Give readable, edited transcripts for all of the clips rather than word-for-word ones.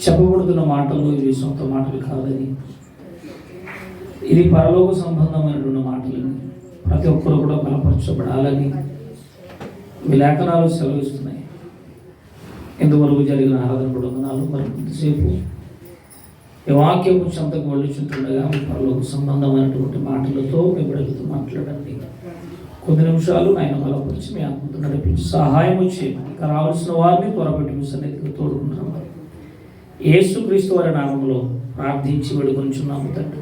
చెప్పబడుతున్న మాటలు ఇవి సొంత మాటలు కాదని, ఇది పరలోక సంబంధమైనటువంటి మాటలని, ప్రతి ఒక్కరు కూడా బలపరచబడాలని మీ లేఖనాలు సెలవిస్తున్నాయి. ఇంతవరకు జరిగిన ఆరాధన వందనాలు. మరి కొద్దిసేపు ఈ వాక్యము చెంతకు వెళ్ళుచుంటుండగా మీ పరలోక సంబంధమైనటువంటి మాటలతో మీ బిడ్డలతో మాట్లాడండి. కొద్ది నిమిషాలు ఆయన బలపరిచి మీ ఆత్మతో నడిపించి సహాయం చేయమని, ఇక రావాల్సిన వారిని త్వరపెట్టి మీ సన్నిధికి తోడుకుంటున్నాం. యేసుక్రీస్తు వారి నామంలో ప్రార్థించి వేడుకొంచున్నాము తండ్రి,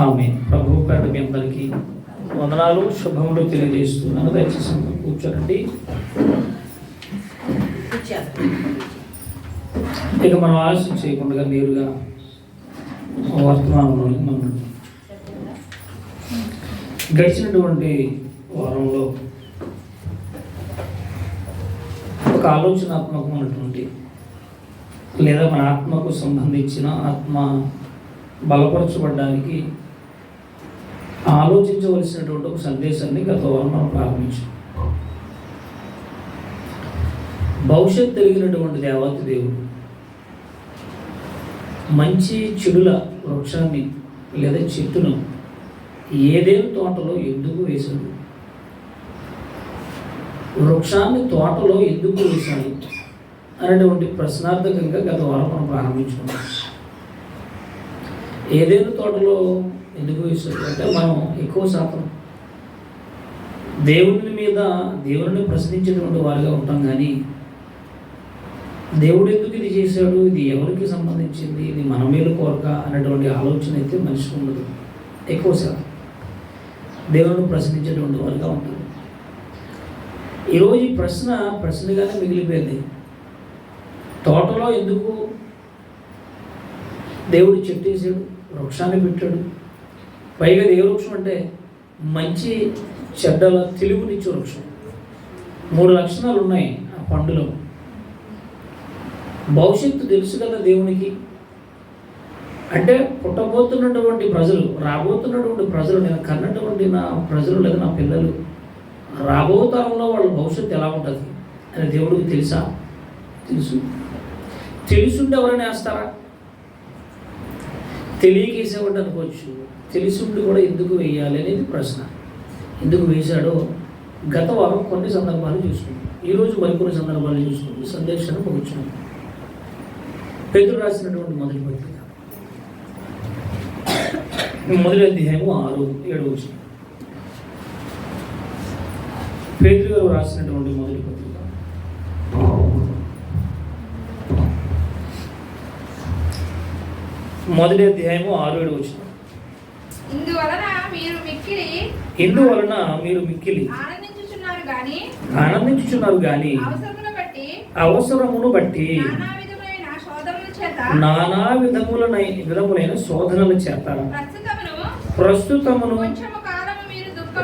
ఆమేన్. ప్రభువు పేరట మీ అందరికీ వందనాలు, శుభములు తెలియజేస్తున్నాను. దయచేసి కూర్చోండి. ఇక మనం ఆలస్యం చేయకుండా నేరుగా వర్తమానంలోకి మనం గడిచినటువంటి వారంలో ఒక ఆలోచనాత్మకమైనటువంటి లేదా మన ఆత్మకు సంబంధించిన ఆత్మ బలపరచబడడానికి ఆలోచించవలసినటువంటి ఒక సందేశాన్ని గత వారం మనం ప్రారంభించాం. భవిష్యత్తు తెలిగినటువంటి దేవాతి దేవుడు మంచి చెడుల వృక్షాన్ని లేదా చెట్టును ఏదేను తోటలో ఎందుకు వేశాడు, వృక్షాన్ని తోటలో ఎందుకు వేశాడు అనేటువంటి ప్రశ్నార్థకంగా గత వారం మనం ప్రారంభించుకున్నాం. ఏదేను తోటలో ఎందుకు వేశాడు అంటే, మనం ఎక్కువ శాతం దేవుడిని ప్రశ్నించేటువంటి వారిగా ఉంటాం, కానీ దేవుడు ఎందుకు ఇది చేశాడు, ఇది ఎవరికి సంబంధించింది, ఇది మన మేలు కోరక అనేటువంటి ఆలోచన అయితే మనిషికి ఉండదు. ఎక్కువ శాతం దేవుడిని ప్రశ్నించేటువంటి వారిగా ఉంటుంది. ఈరోజు ఈ ప్రశ్నగానే మిగిలిపోయింది. తోటలో ఎందుకు దేవుడు చెట్టు వేసాడు, వృక్షాన్ని పెట్టాడు? పైగా ఏ వృక్షం అంటే మంచి చెడ్డల తెలుగునిచ్చే వృక్షం. 3 లక్షణాలు ఉన్నాయి ఆ పండులో. భవిష్యత్తు తెలుసు కదా దేవునికి. అంటే పుట్టబోతున్నటువంటి ప్రజలు, రాబోతున్నటువంటి ప్రజలు, నేను కన్నటువంటి నా ప్రజలు లేదా నా పిల్లలు, రాబో తరంలో వాళ్ళ భవిష్యత్తు ఎలా ఉంటుంది అని దేవుడికి తెలుసా? తెలుసుండి ఎవరైనా వేస్తారా? తెలియకేసేవాడు అనుకోవచ్చు. తెలిసిండి కూడా ఎందుకు వేయాలి అనేది ప్రశ్న. ఎందుకు వేశాడో గత వారం కొన్ని సందర్భాలు చూసుకుంటాం. ఈరోజు మరికొన్ని సందర్భాలు చూసుకుంటాం. సందేశాన్ని ముగించున్నాం. పేతురు రాసినటువంటి మొదటి పత్రిక, మొదటి అధ్యాయము 6-7 వచనం. పేతురు గారు రాసినటువంటి మొదటి పత్రిక మొదటి అధ్యాయము 6-7 వచనం. ఇందువలన మీరు మిక్కిలి ఆనందించుచున్నారు గాని అవసరమును బట్టి నానా విధములైన శోధనల చేత ప్రస్తుతమును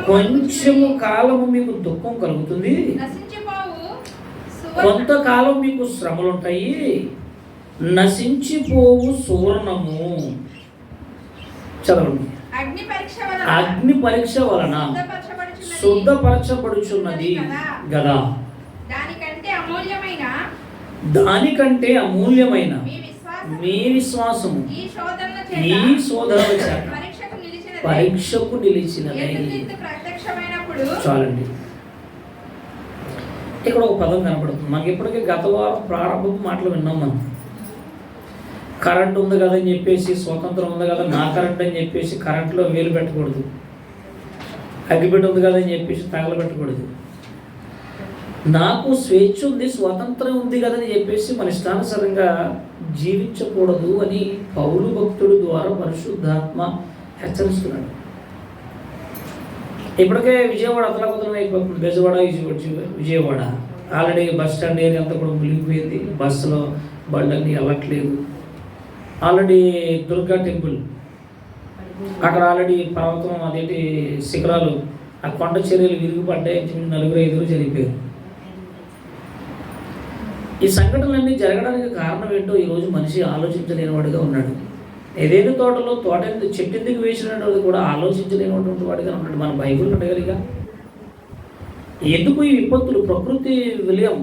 కొంచెము కాలము మీకు దుఃఖం కలుగుతుంది, కొంతకాలం మీకు శ్రమలుంటాయి. నశించిపోవు సువర్ణము, చదవండి, అగ్ని పరీక్ష వలన శుద్ధపరచబడుచున్నది గదా, దానికంటే అమూల్యమైన మీ విశ్వాసము ఈ శోధనల చేత పరీక్షకు నిలిచినది. చాలండి. ఇక్కడ ఒక పదం కనపడుతుంది మనకి. ఇప్పటికే గత వారం ప్రారంభపు మాటలు విన్నాం మనం. కరెంట్ ఉంది కదా అని చెప్పేసి, స్వతంత్రం ఉంది కదా నా కరెంట్ అని చెప్పేసి కరెంట్లో వేలు పెట్టకూడదు. అగ్గిపెట్టి ఉంది కదా అని చెప్పేసి తగలబెట్టకూడదు. నాకు స్వేచ్ఛ ఉంది, స్వాతంత్రం ఉంది కదని చెప్పేసి మన ఇష్టానుసారంగా జీవించకూడదు అని పౌలు భక్తుడి ద్వారా పరిశుద్ధాత్మ హెచ్చరిస్తున్నాడు. ఇప్పటికే విజయవాడ అతలాకుతలం అయిపోతుంది. Bezawada Vijayawada already bus stand area అంతా కూడా మునిగిపోయింది. బస్సులో బండ్లన్నీ వెళ్ళట్లేదు. ఆల్రెడీ దుర్గా టెంపుల్ అక్కడ ఆల్రెడీ పర్వతం అదేంటి శిఖరాలు, ఆ కొండ చర్యలు విరిగిపడ్డాయి. 4-5 చనిపోయారు. ఈ సంఘటనలన్నీ జరగడానికి కారణం ఏంటో ఈరోజు మనిషి ఆలోచించలేనివాడిగా ఉన్నాడు. ఏదైనా తోటలో చెట్టు ఎందుకు వేసినటువంటి కూడా ఆలోచించలేనటువంటి వాడిగా ఉన్నాడు. మన బైబిల్ ఉండగలిగా ఎందుకు ఈ విపత్తులు? ప్రకృతి విలయం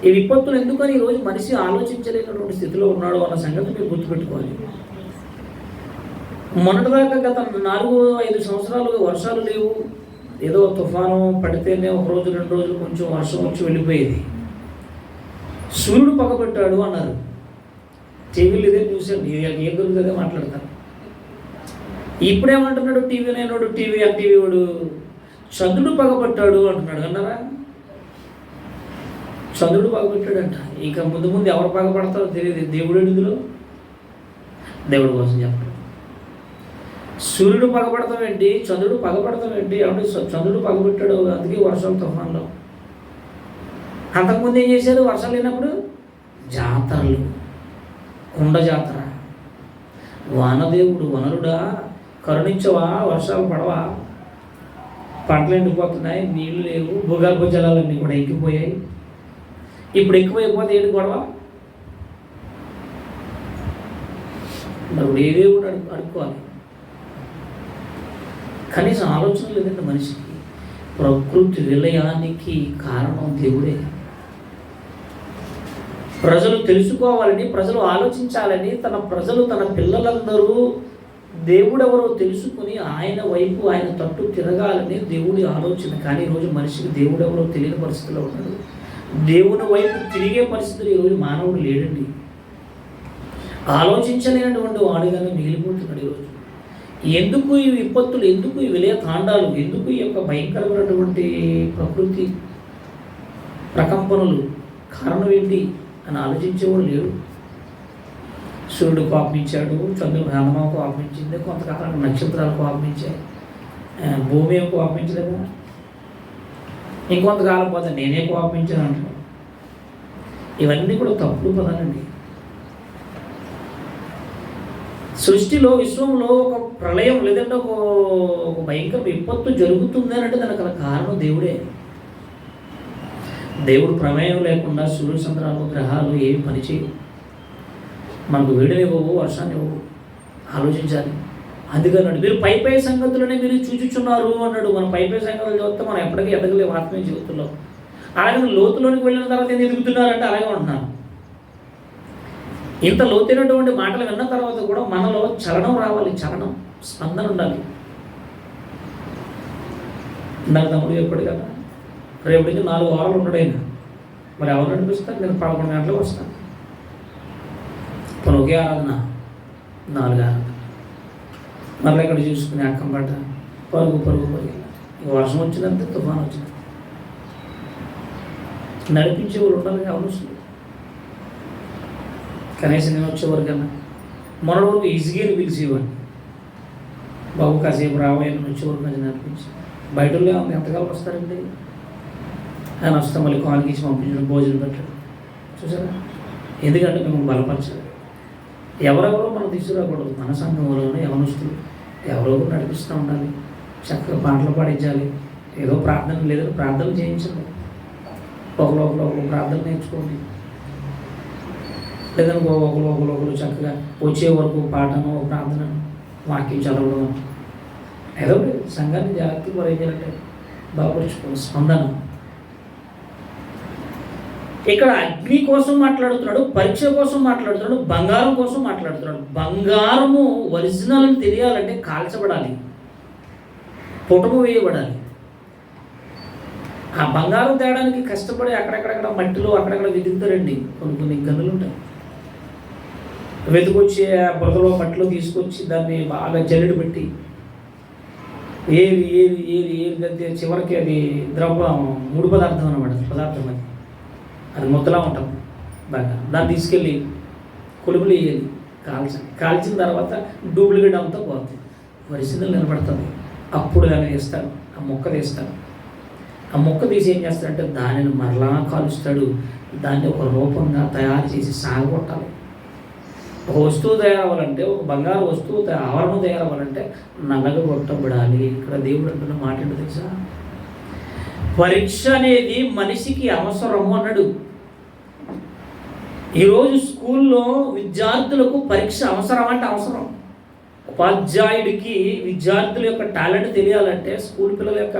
ఈ విపత్తులు ఎందుకని ఈరోజు మనిషి ఆలోచించలేనటువంటి స్థితిలో ఉన్నాడు అన్న సంగతి మీరు గుర్తుపెట్టుకోవాలి. మొన్నటిదాకా గత 4-5 సంవత్సరాలుగా వర్షాలు లేవు. ఏదో తుఫాను పడితేనే 1 రోజు 2 రోజులు కొంచెం వర్షం వచ్చి వెళ్ళిపోయేది. సూర్యుడు పగబెట్టాడు అన్నారు. టీవీలు ఇదే చూసాను, ఏం దొరికితే మాట్లాడతారు. ఇప్పుడేమంటున్నాడు టీవీ లేనోడు, టీవీ వాడు చంద్రుడు పగబట్టాడు అంటున్నాడు. అన్నారా? చంద్రుడు పగబెట్టాడంట. ఇంకా ముందు ఎవరు పగబడతారో తెలియదు. దేవుడు ఇందులో దేవుడి కోసం చెప్పాడు. సూర్యుడు పగబడతాం ఏంటి, చంద్రుడు పగబడతాం ఏంటి? అంటే చంద్రుడు పగబెట్టాడు, అందుకే వర్షాలు తుఫాన్లో. అంతకుముందు ఏం చేశారు వర్షాలు లేనప్పుడు? జాతరలు, కుండ జాతర. వానదేవుడు వనరుడా కరుణించవా, వర్షాలు పడవా, పంటలు ఎండిపోతున్నాయి, నీళ్లు లేవు, భూగర్భ జలాలన్నీ కూడా ఎక్కిపోయాయి. ఇప్పుడు ఎక్కువైపోతే ఏంటి గొడవ? మరి ఏ దేవుడు అడుక్కోవాలి? కనీసం ఆలోచన లేదండి మనిషికి. ప్రకృతి విలయానికి కారణం దేవుడే. ప్రజలు తెలుసుకోవాలని, ప్రజలు ఆలోచించాలని, తన పిల్లలందరూ దేవుడెవరో తెలుసుకుని ఆయన వైపు, ఆయన తట్టు తిరగాలని దేవుడి ఆలోచన. కానీ ఈరోజు మనిషికి దేవుడెవరో తెలియని పరిస్థితిలో ఉన్నాడు. దేవుని వైపు తిరిగే పరిస్థితులు ఈరోజు మానవుడు లేడండి. ఆలోచించలేనటువంటి వాడుగానే మిగిలిపోతున్నాడు ఈరోజు. ఎందుకు ఈ విపత్తులు, ఎందుకు ఈ విలయ తాండాలు, ఎందుకు ఈ యొక్క భయంకరమైనటువంటి ప్రకృతి ప్రకంపనలు, కారణం ఏంటి అని ఆలోచించేవాడు లేడు. సూర్యుడు కోపించాడు, చంద్రుడు హేమమా కోపించింది, కొంతకాలం నక్షత్రాలు కోపించాయి, భూమి ఏం కోపించలేదా? ఇంకొంతకాలం పోతే నేనే కోపించాను అంటున్నాను. ఇవన్నీ కూడా తప్పుడు పదాలండి. సృష్టిలో, విశ్వంలో ఒక ప్రళయం లేదంటే ఒక భయంకర విపత్తు జరుగుతుంది అని అంటే దానికి కారణం దేవుడే. దేవుడు ప్రమేయం లేకుండా సూర్య చంద్రాలు గ్రహాలు ఏమి పనిచేయవు. మనకు వేడినివ్వవు, వర్షాన్ని ఇవ్వవు. ఆలోచించాలి. అందుకన్నాడు మీరు పై సంగతులనే మీరు చూచుచున్నారు అన్నాడు. మనం పై సంగతులు చదివితే మనం ఎప్పటికీ ఎదగలేము ఆత్మీయ జీవితంలో. అలాగే లోతులోనికి వెళ్ళిన తర్వాత ఎందుకు ఎదుగుతున్నారంటే అలాగే ఉంటున్నాను. ఇంత లోతైనటువంటి మాటలు విన్న తర్వాత కూడా మనలో చలనం రావాలి, చలనం, స్పందన ఉండాలి. ఇందాక తమ్ముడు ఎప్పుడు కదా రేపటికి 4 వారాలు ఉండడు ఆయన. మరి ఎవరు నడిపిస్తారు? నేను 11 గంటలకు వస్తాను. ఇప్పుడు ఒకే ఆరాధన 4 ఆరాధన. మళ్ళీ ఇక్కడ చూసుకుని అక్కం పడ్డ పరుగు ఇక వర్షం వచ్చిందంటే తుఫాను వచ్చింది. నడిపించే వాళ్ళు ఉండాలి అవసరం. కనీసం నేను వచ్చేవారు కన్నా మొన్నటి వరకు ఈజీగా పిలిచేవాడిని. బాబు కాసేపు రాబోయే వచ్చేవారు కొంచెం నడిపించి. బయట ఎంతకాలం వస్తారండి? ఆయన వస్తే మళ్ళీ కాల్ తీసి పంపించడం, భోజనం పెట్టడం. చూసారా? ఎందుకంటే మేము బలపరచాలి. ఎవరెవరో మనం తీసుకురాకూడదు. మన సంఘంలోనే యవనస్తులు ఎవరెవరు నడిపిస్తూ ఉండాలి. చక్కగా పాటలు పాడించాలి. ఏదో ప్రార్థన లేదంటే ప్రార్థనలు చేయించండి. ఒకరు ప్రార్థన నేర్చుకోండి. లేదంటే ఒకరు చక్కగా వచ్చే వరకు పాటను, ప్రార్థనను, వాక్యం చదవడం. ఏదో సంఘాన్ని జాగ్రత్తగా మరి ఏం చేయాలంటే బాగుపరుచుకోవాలి. స్పందన. ఇక్కడ అగ్ని కోసం మాట్లాడుతున్నాడు, పరీక్ష కోసం మాట్లాడుతున్నాడు, బంగారం కోసం మాట్లాడుతున్నాడు. బంగారము ఒరిజినల్ అని తెలియాలంటే కాల్చబడాలి, పుటము వేయబడాలి. ఆ బంగారం తేయడానికి కష్టపడి అక్కడక్కడ మట్టిలో అక్కడక్కడ వెతుకుతారండి. కొన్ని గనులు ఉంటాయి. వెతుకొచ్చి ఆ బురదలో మట్టిలో తీసుకొచ్చి దాన్ని బాగా జల్లెడు పెట్టి ఏది చివరికి అది ద్రవం, ముడి పదార్థం అన్నమాట. పదార్థం అది ముద్దలా ఉంటుంది బాగా. దాన్ని తీసుకెళ్ళి కొలుపులు వేయాలి, కాల్చిన తర్వాత డూప్లికేట్ అంతా పోతుంది, ఒరిజినల్ నిలబడుతుంది. అప్పుడు దాన్ని తీస్తాడు, ఆ మొక్క తీస్తాడు. ఆ మొక్క తీసి ఏం చేస్తాడంటే దానిని మరలా కాలుస్తాడు. దాన్ని ఒక రూపంగా తయారు చేసి సాగొట్టాలి. ఒక వస్తువు తయారవ్వాలంటే, ఒక బంగారు వస్తువు ఆవరణ తయారవ్వాలంటే నల్లగా కొట్టబడాలి. ఇక్కడ దేవుడు అంటున్న మాట ఏంటో తెలుసా? పరీక్ష అనేది మనిషికి అవసరము అన్నాడు. ఈరోజు స్కూల్లో విద్యార్థులకు పరీక్ష అవసరం అంటే అవసరం. ఉపాధ్యాయుడికి విద్యార్థుల యొక్క టాలెంట్ తెలియాలంటే, స్కూల్ పిల్లల యొక్క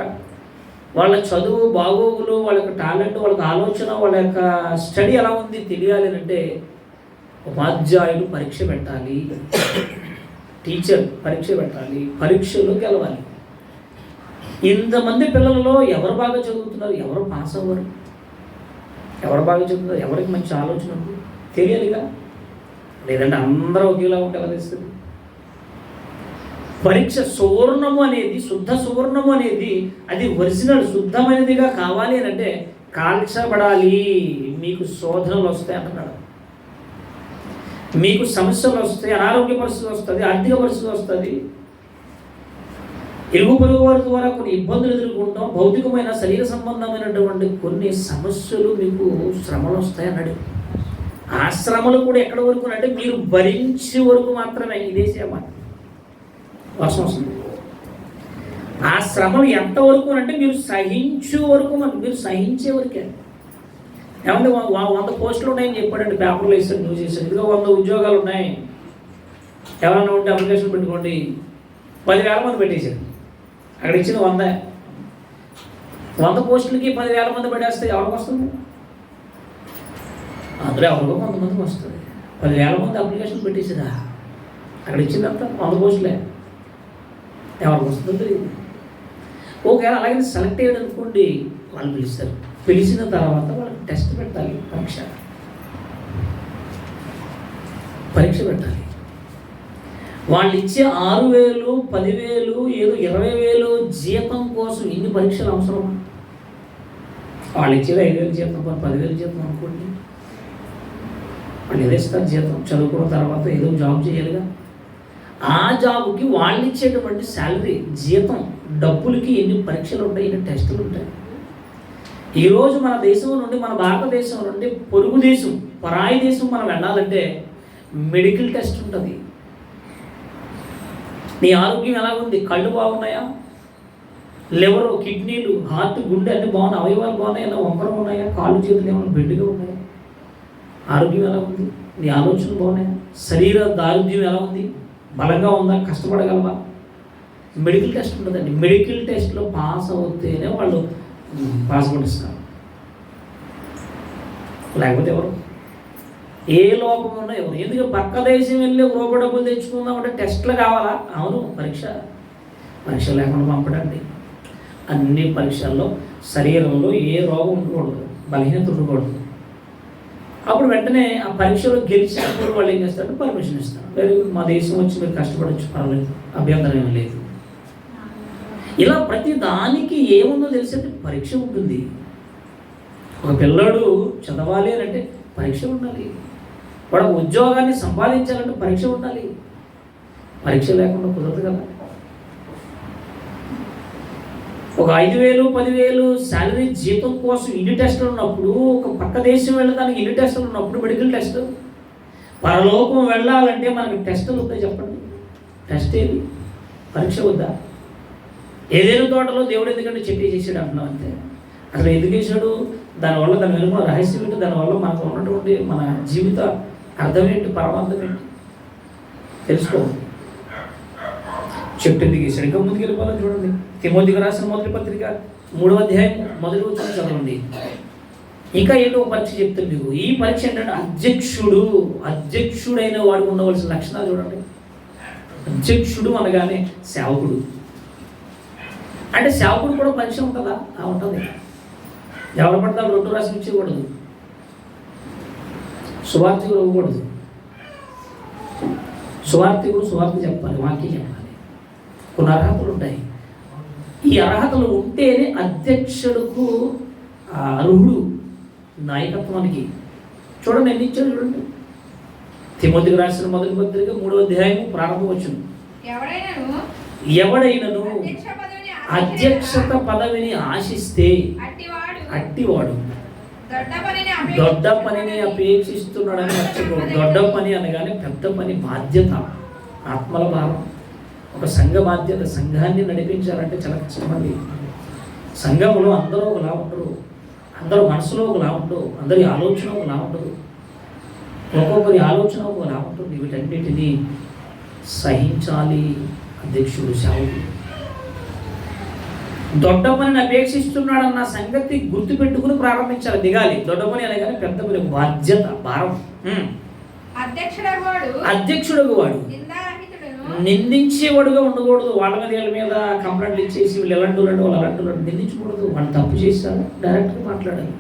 వాళ్ళ చదువు బాగోగులు, వాళ్ళ యొక్క టాలెంట్, వాళ్ళకి ఆలోచన, వాళ్ళ యొక్క స్టడీ ఎలా ఉంది తెలియాలి అంటే ఉపాధ్యాయుడు పరీక్ష పెట్టాలి, టీచర్ పరీక్ష పెట్టాలి, పరీక్షలు గెలవాలి. ఇంతమంది పిల్లలలో ఎవరు బాగా చదువుతున్నారు, ఎవరు పాస్ అవ్వరు, ఎవరు బాగా చదువుతున్నారు, ఎవరికి మంచి ఆలోచన ఉంది తెలియాలిగా. లేదంటే అందరూ ఒకేలా ఉంటే ఎలా తెలుస్తుంది? పరీక్ష సువర్ణము అనేది, శుద్ధ సువర్ణము అనేది అది ఒరిజినల్ శుద్ధమైనదిగా కావాలి అని అంటే కాల్చబడాలి. మీకు శోధనలు వస్తాయి అంటున్నాడు, మీకు సమస్యలు వస్తాయి, అనారోగ్య పరిస్థితి వస్తుంది, ఆర్థిక పరిస్థితి వస్తుంది, ఇరుగు పొరుగు వారి ద్వారా కొన్ని ఇబ్బందులు ఎదుర్కొంటాం, భౌతికమైన శరీర సంబంధమైనటువంటి కొన్ని సమస్యలు, మీకు శ్రమలు వస్తాయి అన్నాడు. ఆ శ్రమలు కూడా ఎక్కడ వరకు అంటే మీరు భరించే వరకు మాత్రమే. ఇదే సేవ వర్షం వస్తుంది. ఆ శ్రమలు ఎంతవరకు అంటే మీరు సహించే వరకు, మీరు సహించే వరకే. ఏమంటే 100 పోస్టులు ఉన్నాయని చెప్పాడండి, పేపర్లో వేసాడు, న్యూస్ చేశాడు. ఇదిగో 100 ఉద్యోగాలు ఉన్నాయి, ఎవరైనా ఉంటే అప్లికేషన్ పెట్టుకోండి. 10,000 మంది పెట్టేశారు. అక్కడ ఇచ్చిన 100 పోస్టులకి 10,000 మంది పెట్టేస్తే ఎవరికి వస్తుంది? అందులో ఎవరికో కొంతమందికి వస్తుంది. 10,000 మంది అప్లికేషన్ పెట్టేసారా? అక్కడ ఇచ్చిందంతా 100 పోస్టులే, ఎవరికి వస్తుందో తెలియదు. ఒకవేళ అలాగే సెలెక్ట్ అయ్యాడు అనుకోండి, వాళ్ళు పిలుస్తారు. పిలిచిన తర్వాత వాళ్ళకి టెస్ట్ పెట్టాలి, పరీక్ష పెట్టాలి. వాళ్ళు ఇచ్చే 6,000, 10,000, ఏదో 20,000 జీతం కోసం ఇన్ని పరీక్షలు అవసరం? వాళ్ళు ఇచ్చేది 5,000 జీతం, 10,000 జీతం అనుకోండి. వాళ్ళు ఏదో ఇస్తారు జీతం, చదువుకున్న తర్వాత ఏదో జాబ్ చేయాలిగా. ఆ జాబ్కి వాళ్ళు ఇచ్చేటువంటి శాలరీ, జీతం, డబ్బులకి ఎన్ని పరీక్షలు ఉంటాయి, ఎన్ని టెస్టులు ఉంటాయి. ఈరోజు మన దేశం నుండి, మన భారతదేశం నుండి పొరుగు దేశం, పరాయి దేశం మనం వెళ్ళాలంటే మెడికల్ టెస్ట్ ఉంటుంది. నీ ఆరోగ్యం ఎలాగుంది? కళ్ళు బాగున్నాయా, లివర్, కిడ్నీలు, హార్ట్, గుండె అన్నీ బాగున్నాయి, అవయవాలు బాగున్నాయా, వంకరం ఉన్నాయా, కాళ్ళు చేతులు ఏమైనా బెడ్గా ఉన్నాయా, ఆరోగ్యం ఎలా ఉంది, నీ ఆలోచనలు బాగున్నాయా, శరీర దారుఢ్యం ఎలా ఉంది, బలంగా ఉందా, కష్టపడగలవా? మెడికల్ టెస్ట్ ఉంటుందండి. మెడికల్ టెస్ట్లో పాస్ అవుతేనే వాళ్ళు పాస్పోర్ట్ ఇస్తారు, లేకపోతే ఎవరు? ఏ లోపం ఉన్నా ఎవరు? ఎందుకు పక్క దేశం వెళ్ళి రూపాయి డబ్బులు తెచ్చుకుందాం అంటే టెస్ట్లు కావాలా? అవును, పరీక్ష లేకుండా పంపడండి. అన్ని పరీక్షల్లో శరీరంలో ఏ రోగం ఉండకూడదు, బలహీనత ఉండకూడదు. అప్పుడు వెంటనే ఆ పరీక్షలో గెలిచినప్పుడు వాళ్ళు ఏం చేస్తారంటే పర్మిషన్ ఇస్తారు. వెరీ గుడ్, మా దేశం వచ్చి మీరు కష్టపడవచ్చు, పర్వాలేదు, అభ్యంతరం ఏమి లేదు. ఇలా ప్రతి దానికి ఏముందో తెలిసేది పరీక్ష ఉంటుంది. ఒక పిల్లాడు చదవాలి అని అంటే పరీక్ష ఉండాలి. వాడు ఉద్యోగాన్ని సంపాదించాలంటే పరీక్ష ఉండాలి. పరీక్ష లేకుండా కుదరదు కదా. ఒక 5,000, 10,000 శాలరీ జీతం కోసం ఇన్ని టెస్టులు ఉన్నప్పుడు, ఒక పక్క దేశం వెళ్ళడానికి ఇన్ని టెస్టులు ఉన్నప్పుడు, మెడికల్ టెస్ట్, పరలోకం వెళ్ళాలంటే మనకి టెస్టులు వద్దా చెప్పండి? టెస్ట్ ఏది? పరీక్ష వద్దా? ఏదైనా తోటలో దేవుడు ఎందుకంటే చెట్టు చేసాడు అంటున్నాం అంతే. అసలు ఎందుకు వేసాడు? దానివల్ల దాని వెనుక రహస్యం ఏంటి, దానివల్ల మనకు ఉన్నటువంటి మన జీవిత అర్థం ఏంటి, పరమార్థం ఏంటి తెలుసుకో. చెట్టు ఎందుకు వేసాడు? ఇంకా ముందుకు వెళ్ళిపోవాలి. చూడండి, తిమోతికి రాసిన మొదటి పత్రిక 3వ అధ్యాయం 1వ వచనం చదవండి. ఇంకా ఏంటో ఒక పరీక్ష చెప్తాను మీకు. ఈ పరీక్ష ఏంటంటే అధ్యక్షుడైన వాడికి ఉండవలసిన లక్షణాలు చూడండి. అధ్యక్షుడు అనగానే సేవకుడు అంటే, సేవకుడు కూడా పరీక్ష ఉంటుందా? ఉంటుంది. ఎవరు పడతారు? రొట్టు రాసి ఇచ్చేయకూడదు, సువార్థికుడు ఇవ్వకూడదు. సువార్థికుడు సువార్త చెప్పాలి, వాక్యం చెప్పాలి. కొన్ని అర్హతలు ఉంటాయి. ఈ అర్హతలు ఉంటేనే అధ్యక్షుడుకు అర్హుడు నాయకత్వానికి. చూడండి ఎన్ని ఇచ్చాడు చూడండి. తిమోతికి రాసిన మొదటి పత్రిక 3వ అధ్యాయం ప్రారంభవచనం. ఎవడైనను అధ్యక్షత పదవిని ఆశిస్తే అట్టివాడు దొడ్డ పనిని అపేక్షిస్తున్నాడని మర్చిపోడు. దొడ్డ పని అనగానే పెద్ద పని, బాధ్యత, ఆత్మల భారం, ఒక సంఘ బాధ్యత. సంఘాన్ని నడిపించాలంటే చాలా కష్టమండి. సంఘంలో అందరూ ఒకలా ఉండరు, అందరూ మనసులో ఒకలా ఉండరు, అందరి ఆలోచన ఒకలా ఉండదు, ఒక్కొక్కరి ఆలోచన ఒకలా ఉంటుంది. వీటన్నిటినీ సహించాలి అధ్యక్షుడు, సేవకుడు. దొడ్డ పనిని అపేక్షిస్తున్నాడన్న సంగతి గుర్తు పెట్టుకుని ప్రారంభించాలి, దిగాలి. దొడ్డ పని అనగానే పెద్ద పని, బాధ్యత, భారం. అధ్యక్షుడు వాడు నిందించేవాడుగా ఉండకూడదు. వాళ్ళ మీద వీళ్ళ మీద కంప్లైంట్లు ఇచ్చేసి వీళ్ళు ఎలాంటి వాళ్ళు నిందించకూడదు. వాళ్ళు తప్పు చేస్తారు, డైరెక్ట్గా మాట్లాడాలి.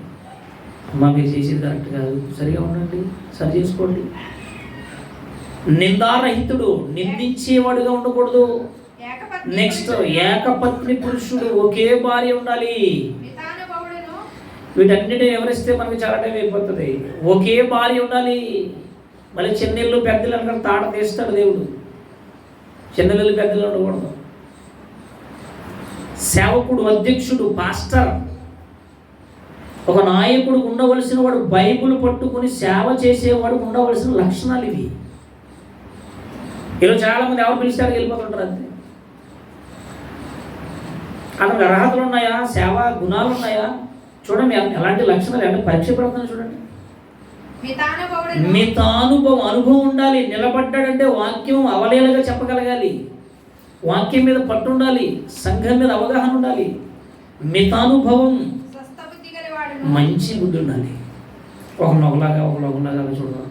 అమ్మ మీరు చేసేది కరెక్ట్ కాదు, సరిగా ఉండండి, సరి చేసుకోండి. నిందారహితుడు, నిందించేవాడుగా ఉండకూడదు. నెక్స్ట్, ఏకపత్ని పురుషుడు, ఒకే భార్య ఉండాలి. వీటన్నిటిని వివరిస్తే మనకి చాలా టైం అయిపోతుంది. ఒకే భార్య ఉండాలి. మళ్ళీ చిన్నెళ్ళు పెద్దలు అక్కడ తాట తీస్తాడు దేవుడు. చిన్నెళ్ళు పెద్దలు ఉండకూడదు. సేవకుడు, అధ్యక్షుడు, పాస్టర్, ఒక నాయకుడు ఉండవలసిన వాడు బైబిల్ పట్టుకుని సేవ చేసేవాడు ఉండవలసిన లక్షణాలు ఇవి. ఈరోజు చాలామంది ఎవరు పిలిచారు వెళ్ళిపోతుంటారు అంతే. అతనికి అర్హతలు ఉన్నాయా, సేవా గుణాలు ఉన్నాయా చూడండి, ఎలాంటి లక్షణాలు, ఎలాంటి పరీక్ష పెడుతున్నాయి చూడండి. మితానుభవం, అనుభవం ఉండాలి. నిలబడ్డాడంటే వాక్యం అవలేలుగా చెప్పగలగాలి, వాక్యం మీద పట్టు ఉండాలి, సంఘం మీద అవగాహన ఉండాలి. మితానుభవం, మంచి బుద్ధి ఉండాలి. ఒకలాగా చూడాలి,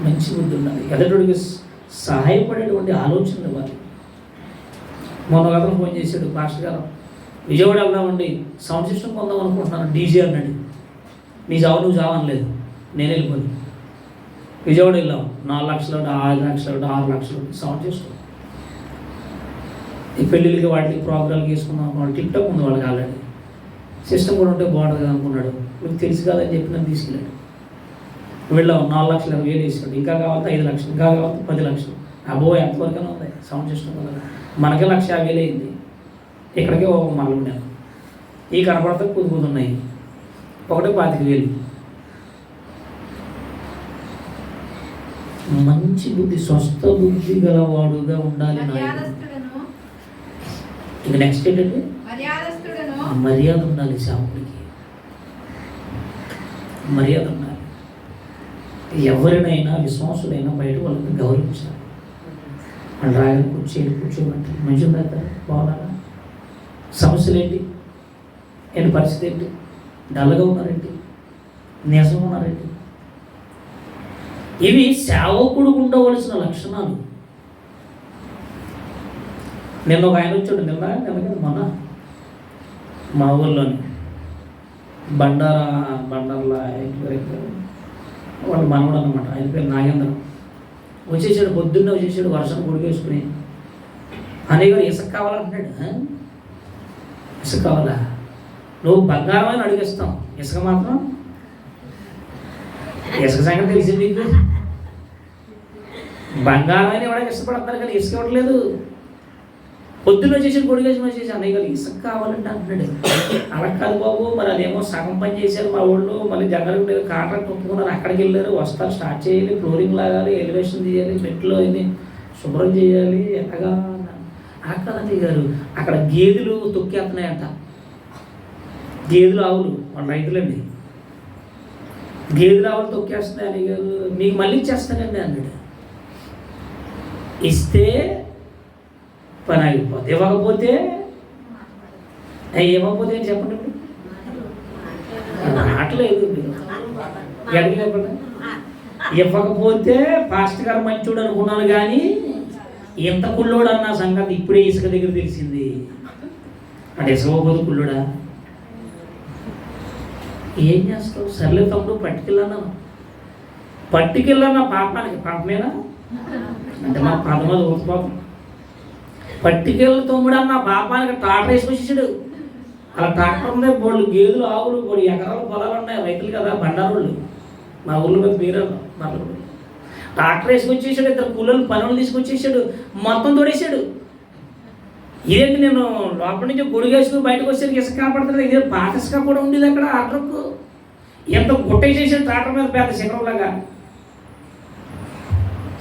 మంచి బుద్ధి ఉండాలి. ఎదుటికి సహాయపడేటువంటి ఆలోచనలు ఇవ్వాలి. మొన్న అతను ఫోన్ చేశాడు, పాస్టర్ గారు విజయవాడ వెళ్దామండి, సౌండ్ సిస్టమ్ కొందాం అనుకుంటున్నాను, డీజే అన్నాడు. నీ జావు నువ్వు జావనలేదు, నేను వెళ్ళిపోయి విజయవాడ వెళ్ళాం. 4 లక్షలు, 5 లక్షలు, 6 లక్షలు సౌండ్ సిస్టమ్. ఈ పెళ్ళిళ్ళకి వాటికి ప్రోగ్రామ్కి వేసుకున్నాం. వాళ్ళు టిక్ టాక్ ఉంది వాళ్ళకి ఆల్రెడీ. సిస్టమ్ కూడా ఉంటే బాగుంటుంది అనుకున్నాడు. మీకు తెలుసు కదని చెప్పి నన్ను తీసుకెళ్ళాడు. వెళ్ళాం. 4,20,000 వేసాడు. ఇంకా కావాలి 5 లక్షలు, ఇంకా కావాలి 10 లక్షలు. అబోయ్ ఎంతవరకైనా ఉంది సౌండ్ సిస్టమ్ వల్ల. మనకే 1,50,000 అయింది. ఇక్కడికే మళ్ళీ ఉన్నాను. ఈ కనపడతా కుదుకుతున్నాయి, ఒకటే 25,000. మంచి బుద్ధి, స్వస్థ బుద్ధి గలవాడుగా ఉండాలి. ఇక నెక్స్ట్ ఏంటంటే మర్యాద ఉండాలి. సేవకుడికి మర్యాద ఉండాలి. ఎవరినైనా విశ్వాసులైనా బయట వాళ్ళని గౌరవించాలి. వాళ్ళు రాయని కూర్చోమంటే మంచి ఉందా కదా, బాగున్నారా, సమస్యలు ఏంటి, పరిస్థితి ఏంటి, డల్గా ఉన్నారేంటి, నీరసంగా ఉన్నారేంటి, ఇవి సేవకుడు ఉండవలసిన లక్షణాలు. నిన్న ఒక ఆయన వచ్చాడు, నిన్న మొన్న మా ఊళ్ళోని బండార్ల వాళ్ళు మనవడు అనమాట. ఆయన పేరు నాగేంద్రం. వచ్చేసాడు, పొద్దున్నే వచ్చేసాడు, వర్షం గుడికేసుకుని. అనే గారు ఇసుక కావాలంటున్నాడు. ఇసుక కావాలా? నువ్వు బంగారం అని అడిగేస్తాం, ఇసుక మాత్రం ఇసుక సంగతి తెలిసింది నీకు. బంగారం అని ఇవ్వడానికి ఇష్టపడతారు కానీ ఇసుక ఇవ్వట్లేదు. పొద్దున్న వచ్చేసి గుడికేసుకుని వచ్చేసి అన్నయ్య గారు ఇసుక కావాలంటే అంటున్నాడు. అలా కాదు బాబు, మరి అదేమో సగం పని చేశారు మా ఊళ్ళో, మళ్ళీ జనరల్ కాంట్రాక్ట్ ఒప్పుకున్నారు, అక్కడికి వెళ్ళారు, వస్తారు, స్టార్ట్ చేయాలి, ఫ్లోరింగ్ లాగాలి, ఎలివేషన్ చేయాలి, మెట్లు అన్ని శుభ్రం చేయాలి. ఎలాగా అక్కడండి గారు, అక్కడ గేదెలు తొక్కేస్తున్నాయంట. గేదెలు, ఆవులు, వాళ్ళ రైతులండి, గేదెలు ఆవులు తొక్కేస్తున్నాయి అని గారు, మీకు మళ్ళీ ఇచ్చేస్తానండి అన్నాడు. ఇస్తే పని ఆగిపోతే, ఇవ్వకపోతే ఏమకపోతే అని చెప్పండి. రావట్లేదు, ఎక్కడికి చెప్పండి. ఇవ్వకపోతే పాస్టర్ గారు మంచోడు అనుకున్నాను కానీ ఎంత కుళ్ళోడు అన్న సంగతి ఇప్పుడే ఇసుక దగ్గర తెలిసింది. అంటే ఇసుకపోతే కుళ్ళోడా? ఏం చేస్తావు? సర్లే తమ్ముడు పట్టుకెళ్ళాను పాపానికి, పాపమేనా అంటే మా పదమది ఊరిపోతాం. పట్టుకెళ్ళి తమ్ముడు అన్న పాపానికి ట్రాక్టర్ వేసుకొచ్చేసాడు. అలా ట్రాక్టర్ ఉంది, బోళ్ళు గేదెలు, ఆవులు, బోళ్ళు ఎకరాల పొలాలు ఉన్నాయి, రైతులు కదా, బండారోళ్ళు, మా ఊళ్ళో మీద బీరాలు మరలు. ట్రాక్టర్ వేసుకొచ్చేసాడు, 2 కూలీలు పనులు తీసుకొచ్చేసాడు, మొత్తం తోడేసాడు. ఇదేంటి, నేను లోపల నుంచి గొడుగేసుకుని బయటకు వచ్చేసరికి ఇసుక కనపడుతుంది. ఇదే పాత ఇసుక కూడా ఉండేది అక్కడ. ఆ ట్రక్ ఎంత గుట్టేసేసాడు ట్రాక్టర్ మీద, పెద్ద శిఖరంలాగా.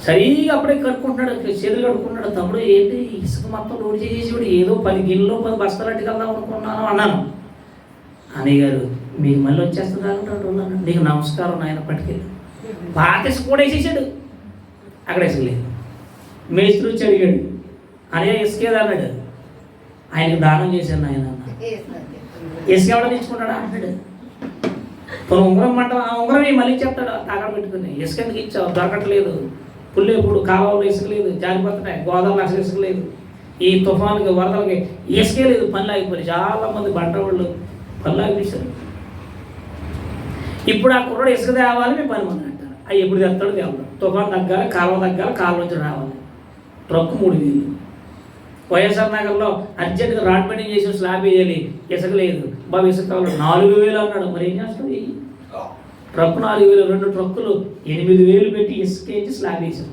సరిగా అప్పుడే కట్టుకుంటున్నాడు, చేతులు కట్టుకుంటున్నాడు. తమ్ముడు ఏంటి ఇసుక మొత్తం లోడ్ చేసేసి ఏదో 10 గిన్నెలో 10 బస్తాలు అట్టుకెళ్దాం అనుకున్నాను అన్నాను. అన్నయ్య గారు మీకు మళ్ళీ వచ్చేస్తుంది అంటాడు. నీకు నమస్కారం నాయన, పట్టుకెళ్ళి పాత ఇసుక కూడా వేసేసాడు. అక్కడ ఇసుక లేదు. మేస్త్రి వచ్చి అడిగాడు, అనే ఇసుకేది అన్నాడు. ఆయనకు దానం చేశాను ఆయన అన్న. ఇసుక ఎవడో తెచ్చుకుంటాడా అంటాడు. కొన్ని ఉంగరం అంట, ఆ ఉంగరం మళ్ళీ చెప్తాడు తాగడ పెట్టుకుని. ఇసుక ఎందుకు ఇచ్చావు, దొరకట్లేదు, పుల్లేపుడు కాలువలో ఇసుక లేదు, జారిపోతున్నాయి, గోదావరిలో అసలు ఇసుక లేదు, ఈ తుఫానుకి వరదలకి ఇసుకే లేదు, పనులు ఆగిపోయి చాలా మంది బంట వాళ్ళు పనులు ఆగిపోయారు. ఇప్పుడు ఆ కుర్రాడు ఇసుక తేవాలి, మేము పని మంది అంటారు. అవి ఎప్పుడు తెస్తాడు తేవడం, తుఫాను తగ్గాలి, కాలువ నుంచి రావాలి, ట్రక్కు 3000. వైఎస్ఆర్ నగర్లో అర్జెంటుగా రాడ్ బెండింగ్ చేసి స్లాబ్ వేయాలి, ఇసుక లేదు, బాబు ఇసుక కావాలి, 4000 అన్నాడు. మరి ఏం చేస్తాడు? ట్రక్కు 4000, 2 ట్రక్కులు 8000 పెట్టి ఇసుక వేసి స్లాబ్ వేసారు.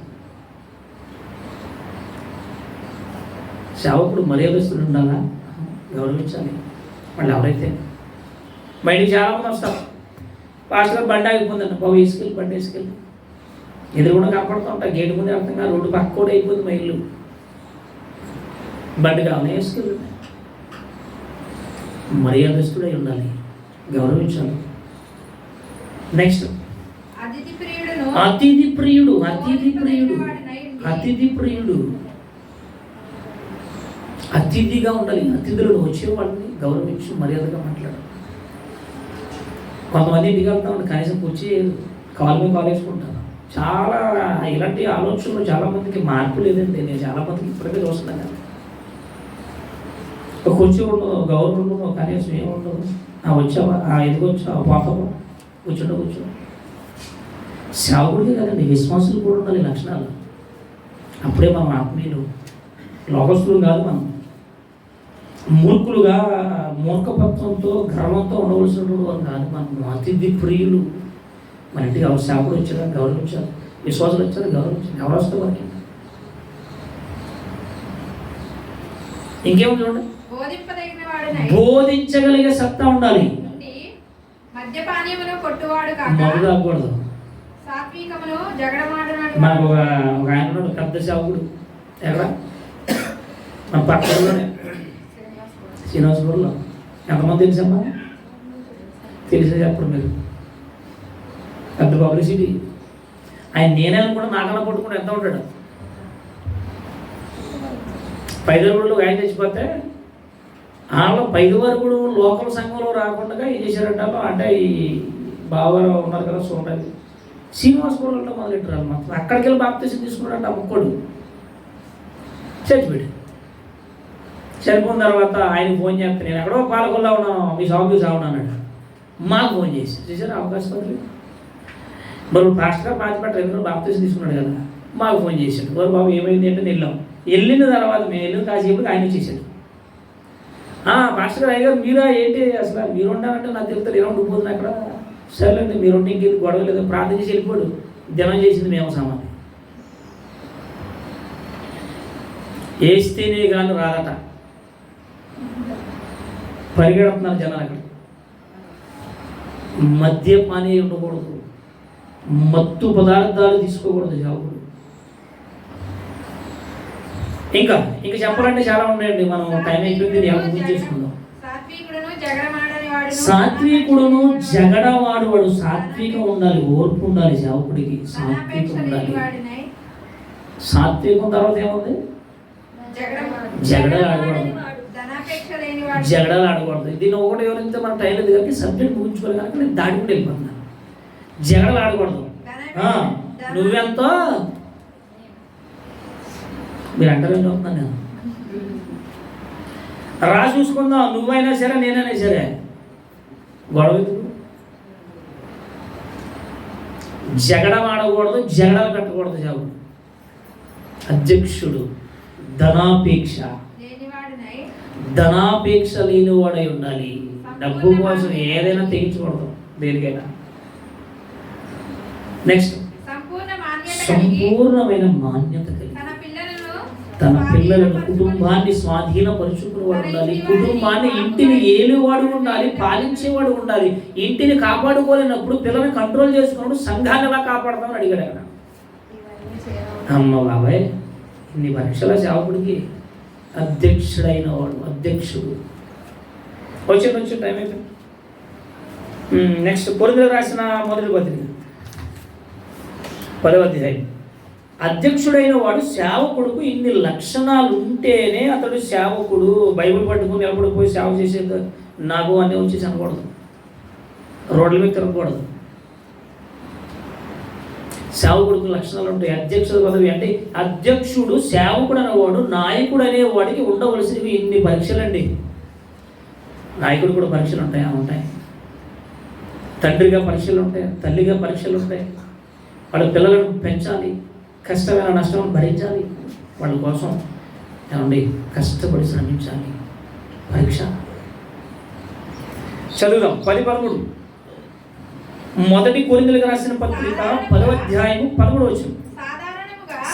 సేవకుడు మర్యాదస్తులు ఉండాలా, గౌరవించాలి. వాళ్ళు ఎవరైతే బయటికి చాలామంది వస్తారు, పాస్టర్ బండి ఆగిపోతుందండి, బాబు ఇసుకెళ్ళి బండి వేసుకెళ్ళి ఎదురు కూడా కనపడుతూ ఉంటాయి, గేటు ముందే అర్థంగా రోడ్డు పక్క కూడా అయిపోతుంది, మా ఇల్లు బండి కావాలి వేసుకెళ్ళి. మర్యాదస్తుడై ఉండాలి, గౌరవించాలి. నెక్స్ట్ అతిథి ప్రియుడు. అతిథిగా ఉండాలి. అతిథులను వచ్చేవాడిని గౌరవించి మర్యాదగా మాట్లాడాలి. కొంతమంది ఇంటికి వెళ్తా ఉంటే కనీసం కూర్చి కాలు మీద కాలు వేసుకుంటారు. చాలా ఇలాంటి ఆలోచనలు చాలామందికి మార్పు లేదండి. నేను చాలామందికి ఇప్పటికే చూస్తున్నాను. కూర్చో ఉండదు, గౌరవం ఉండదు, కనీసం ఏముండదు. వచ్చావా, ఎందుకు వచ్చావా, పోతావా, కూర్చో. సేవకుడికి కదండి, విశ్వాసులు కూడా ఉండాలి లక్షణాలు. అప్పుడే మనం ఆత్మీయులు, లోకస్తులు కాదు. మనం మూర్ఖులుగా మూర్ఖపత్వంతో గర్వంతో ఉండవలసినటువంటి వారు కాదు. మనం అతిథి ప్రియులు. మన ఇంటికి ఎవరు సేవకుడు వచ్చారా గౌరవించారు, విశ్వాసులు వచ్చారా గౌరవించారు. ఎవరు వస్తే వారికి ఇంకేమో చూడండి, బోధించగలిగే సత్తా ఉండాలి. మధు తాగకూడదు. మనకు ఒక ఆయన ఉన్నాడు, పెద్ద సేవకుడు, ఎక్కడ మన పక్కనలోనే శ్రీనివాసపురంలో. ఎంతమంది తెలుసమ్మా? తెలిసే చెప్పరు మీరు, పెద్ద పబ్లిసిటీ. ఆయన నేనే అనుకుంటా, నాకన్నా పట్టుకుంటే ఎంత ఉంటాడు. 5 రోజులు ఆయన చచ్చిపోతే వాళ్ళు 5 వరకు లోకల్ సంఘంలో రాకుండా ఏం చేశారంట అంటే ఈ బావగారు ఉన్నారు కదా చూడండి, శ్రీనివాసపురంలో మొదలెట్టారు. మాత్రం అక్కడికి వెళ్ళి బాప్తీసం తీసుకున్నాడంట. అమ్మకోడు చచ్చిపోయాడు. చనిపోయిన తర్వాత ఆయన ఫోన్ చేస్తే నేను ఎక్కడో పాలకొల్లా ఉన్నాను, మీ సాగు అన్నాడు. మాకు ఫోన్ చేసి చూసారు అవకాశం అది. మరి పాస్టర్ గారు పాతిపెట్టారు, ఎందుకంటే బాప్తీసం తీసుకున్నాడు కదా. మాకు ఫోన్ చేశాడు, మరి బాబు ఏమైంది అంటే వెళ్ళిన తర్వాత మేము వెళ్ళిన కాసేపు ఆయన చేశాడు. పాస్టర్ గారు అయ్యారు మీరా ఏంటి అసలు మీరు ఉండాలంటే నాకు తెలుస్తుంది, ఎలా ఉండిపోతుంది అక్కడ. సరేలేండి మీరు ఉంటే ఇంకేది గొడవ లేదు, ప్రార్థన చేసి వెళ్ళిపోడు. ధ్యానం చేసింది మేము సమాధి వేస్తేనే కానీ రాదట. పరిగెడుతున్నారు జనాలు అక్కడ. మద్యపానీ ఉండకూడదు, మత్తు పదార్థాలు తీసుకోకూడదు జాబులు. ఇంకా చెప్పాలంటే చాలా ఉన్నాయండి. మనం టైం అయిపోయింది, చేసుకుందాం. సాత్వికుడును జగడవాడువాడు. సాత్వికం ఉండాలి, ఓర్పు ఉండాలి సేవకుడికి, సాత్వికం ఉండాలి. సాత్వికం తర్వాత ఏముంది? జగడాలు ఆడకూడదు. దీన్ని ఒకటి ఎవరైతే మన టైం లేదు కాబట్టి సబ్జెక్ట్ ముగించుకోవాలి కనుక నేను దాటుకుంటూ వెళ్ళిపోతున్నాను. జగడాలు ఆడకూడదు. నువ్వెంతో మీరు అంటారని చెప్తున్నాను నేను. రా చూసుకుందాం, నువ్వైనా సరే నేనైనా సరే. గొడవ జగడం ఆడకూడదు, జగడాలు పెట్టకూడదు. జాబు అధ్యక్షుడు ధనాపేక్ష లేనివాడై ఉండాలి. డబ్బు కోసం ఏదైనా తెగించకూడదు దేనికైనా. నెక్స్ట్ సంపూర్ణమైన మాన్యత కలిగి తన పిల్లలను కుటుంబాన్ని స్వాధీనపరుచుకునేవాడు ఉండాలి. కుటుంబాన్ని ఇంటిని ఏలేవాడు ఉండాలి, పాలించేవాడు ఉండాలి. ఇంటిని కాపాడుకోలేనప్పుడు పిల్లల్ని కంట్రోల్ చేసుకున్నప్పుడు సంఘాన్ని ఎలా కాపాడతామని అడిగాడు ఆయన. అమ్మ బాబాయ్, ఇన్ని పరీక్షల సేవకుడికి అధ్యక్షుడైన వాడు, అధ్యక్షుడు. వచ్చి టైం అయిపోయింది. నెక్స్ట్ కొరింథీయులకు రాసిన మొదటి పత్రిక 10వ అధ్యాయం అధ్యక్షుడైన వాడు సేవకుడుకు ఇన్ని లక్షణాలు ఉంటేనే అతడు సేవకుడు. బైబిల్ పట్టుకుని ఎప్పుడు పోయి సేవ చేసేది నాకు అన్నీ వచ్చేసి అనకూడదు, రోడ్ల మీద తిరగకూడదు. సేవకుడికి లక్షణాలు ఉంటాయి. అధ్యక్షుడు పదవి అంటే అధ్యక్షుడు, సేవకుడు అనేవాడు, నాయకుడు అనేవాడికి ఉండవలసినవి ఇన్ని పరీక్షలండి. నాయకుడు కూడా పరీక్షలు ఉంటాయా? ఉంటాయి. తండ్రిగా పరీక్షలు ఉంటాయి, తల్లిగా పరీక్షలు ఉంటాయి. వాళ్ళ పిల్లలను పెంచాలి, కష్టమైన నష్టాలను భరించాలి, వాళ్ళ కోసం ఏమండి కష్టపడి శ్రమించాలి. పరీక్ష. చదువుదాం 10-13. మొదటి కొరింథీయులకు రాసిన పత్రిక 10వ అధ్యాయము 11వ వచనం.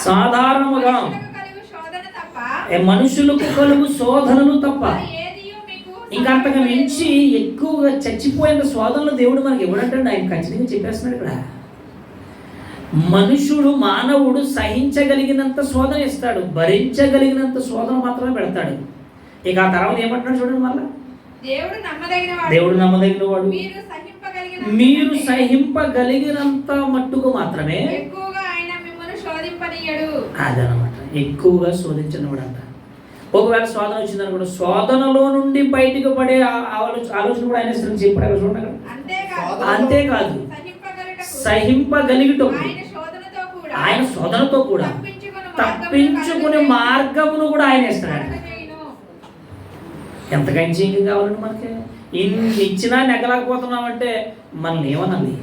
సాధారణముగా మనుషులకు కలుగు శోధనలు తప్ప ఇంకంతకు మించి ఎక్కువగా చచ్చిపోయేంత శోధనలు దేవుడు మనకి ఇవ్వడంటే ఆయన ఖచ్చితంగా చెప్పేస్తున్నాడు ఇక్కడ. మనుషుడు, మానవుడు సహించగలిగినంత శోధన ఇస్తాడు, భరించగలిగినంత శోధన మాత్రమే పెడతాడు. ఇక ఆ తర్వాత ఏమంటున్నాడు చూడండి, మళ్ళా దేవుడు నమ్మదగిన వాడు, మీరు సహింపగలిగినంత మట్టుకు మాత్రమే అదనమాట, ఎక్కువగా శోధించినవాడు అంట. ఒకవేళ శోధన వచ్చిందనుకోండి, శోధనలో నుండి బయటికి పడే ఆలోచన కూడా ఆయన చెప్పాడు చూడండి. అంతేకాదు, సహింపగలిగిటప్పుడు ఆయన శోధనతో కూడా తప్పించుకునే మార్గమును కూడా ఆయన ఇస్తాడు. ఎంతకైనా ఇంకేం కావాలండి మనకి? ఇన్ని ఇచ్చినా నెగ్గలేకపోతున్నామంటే మనల్ని ఏమనాలి?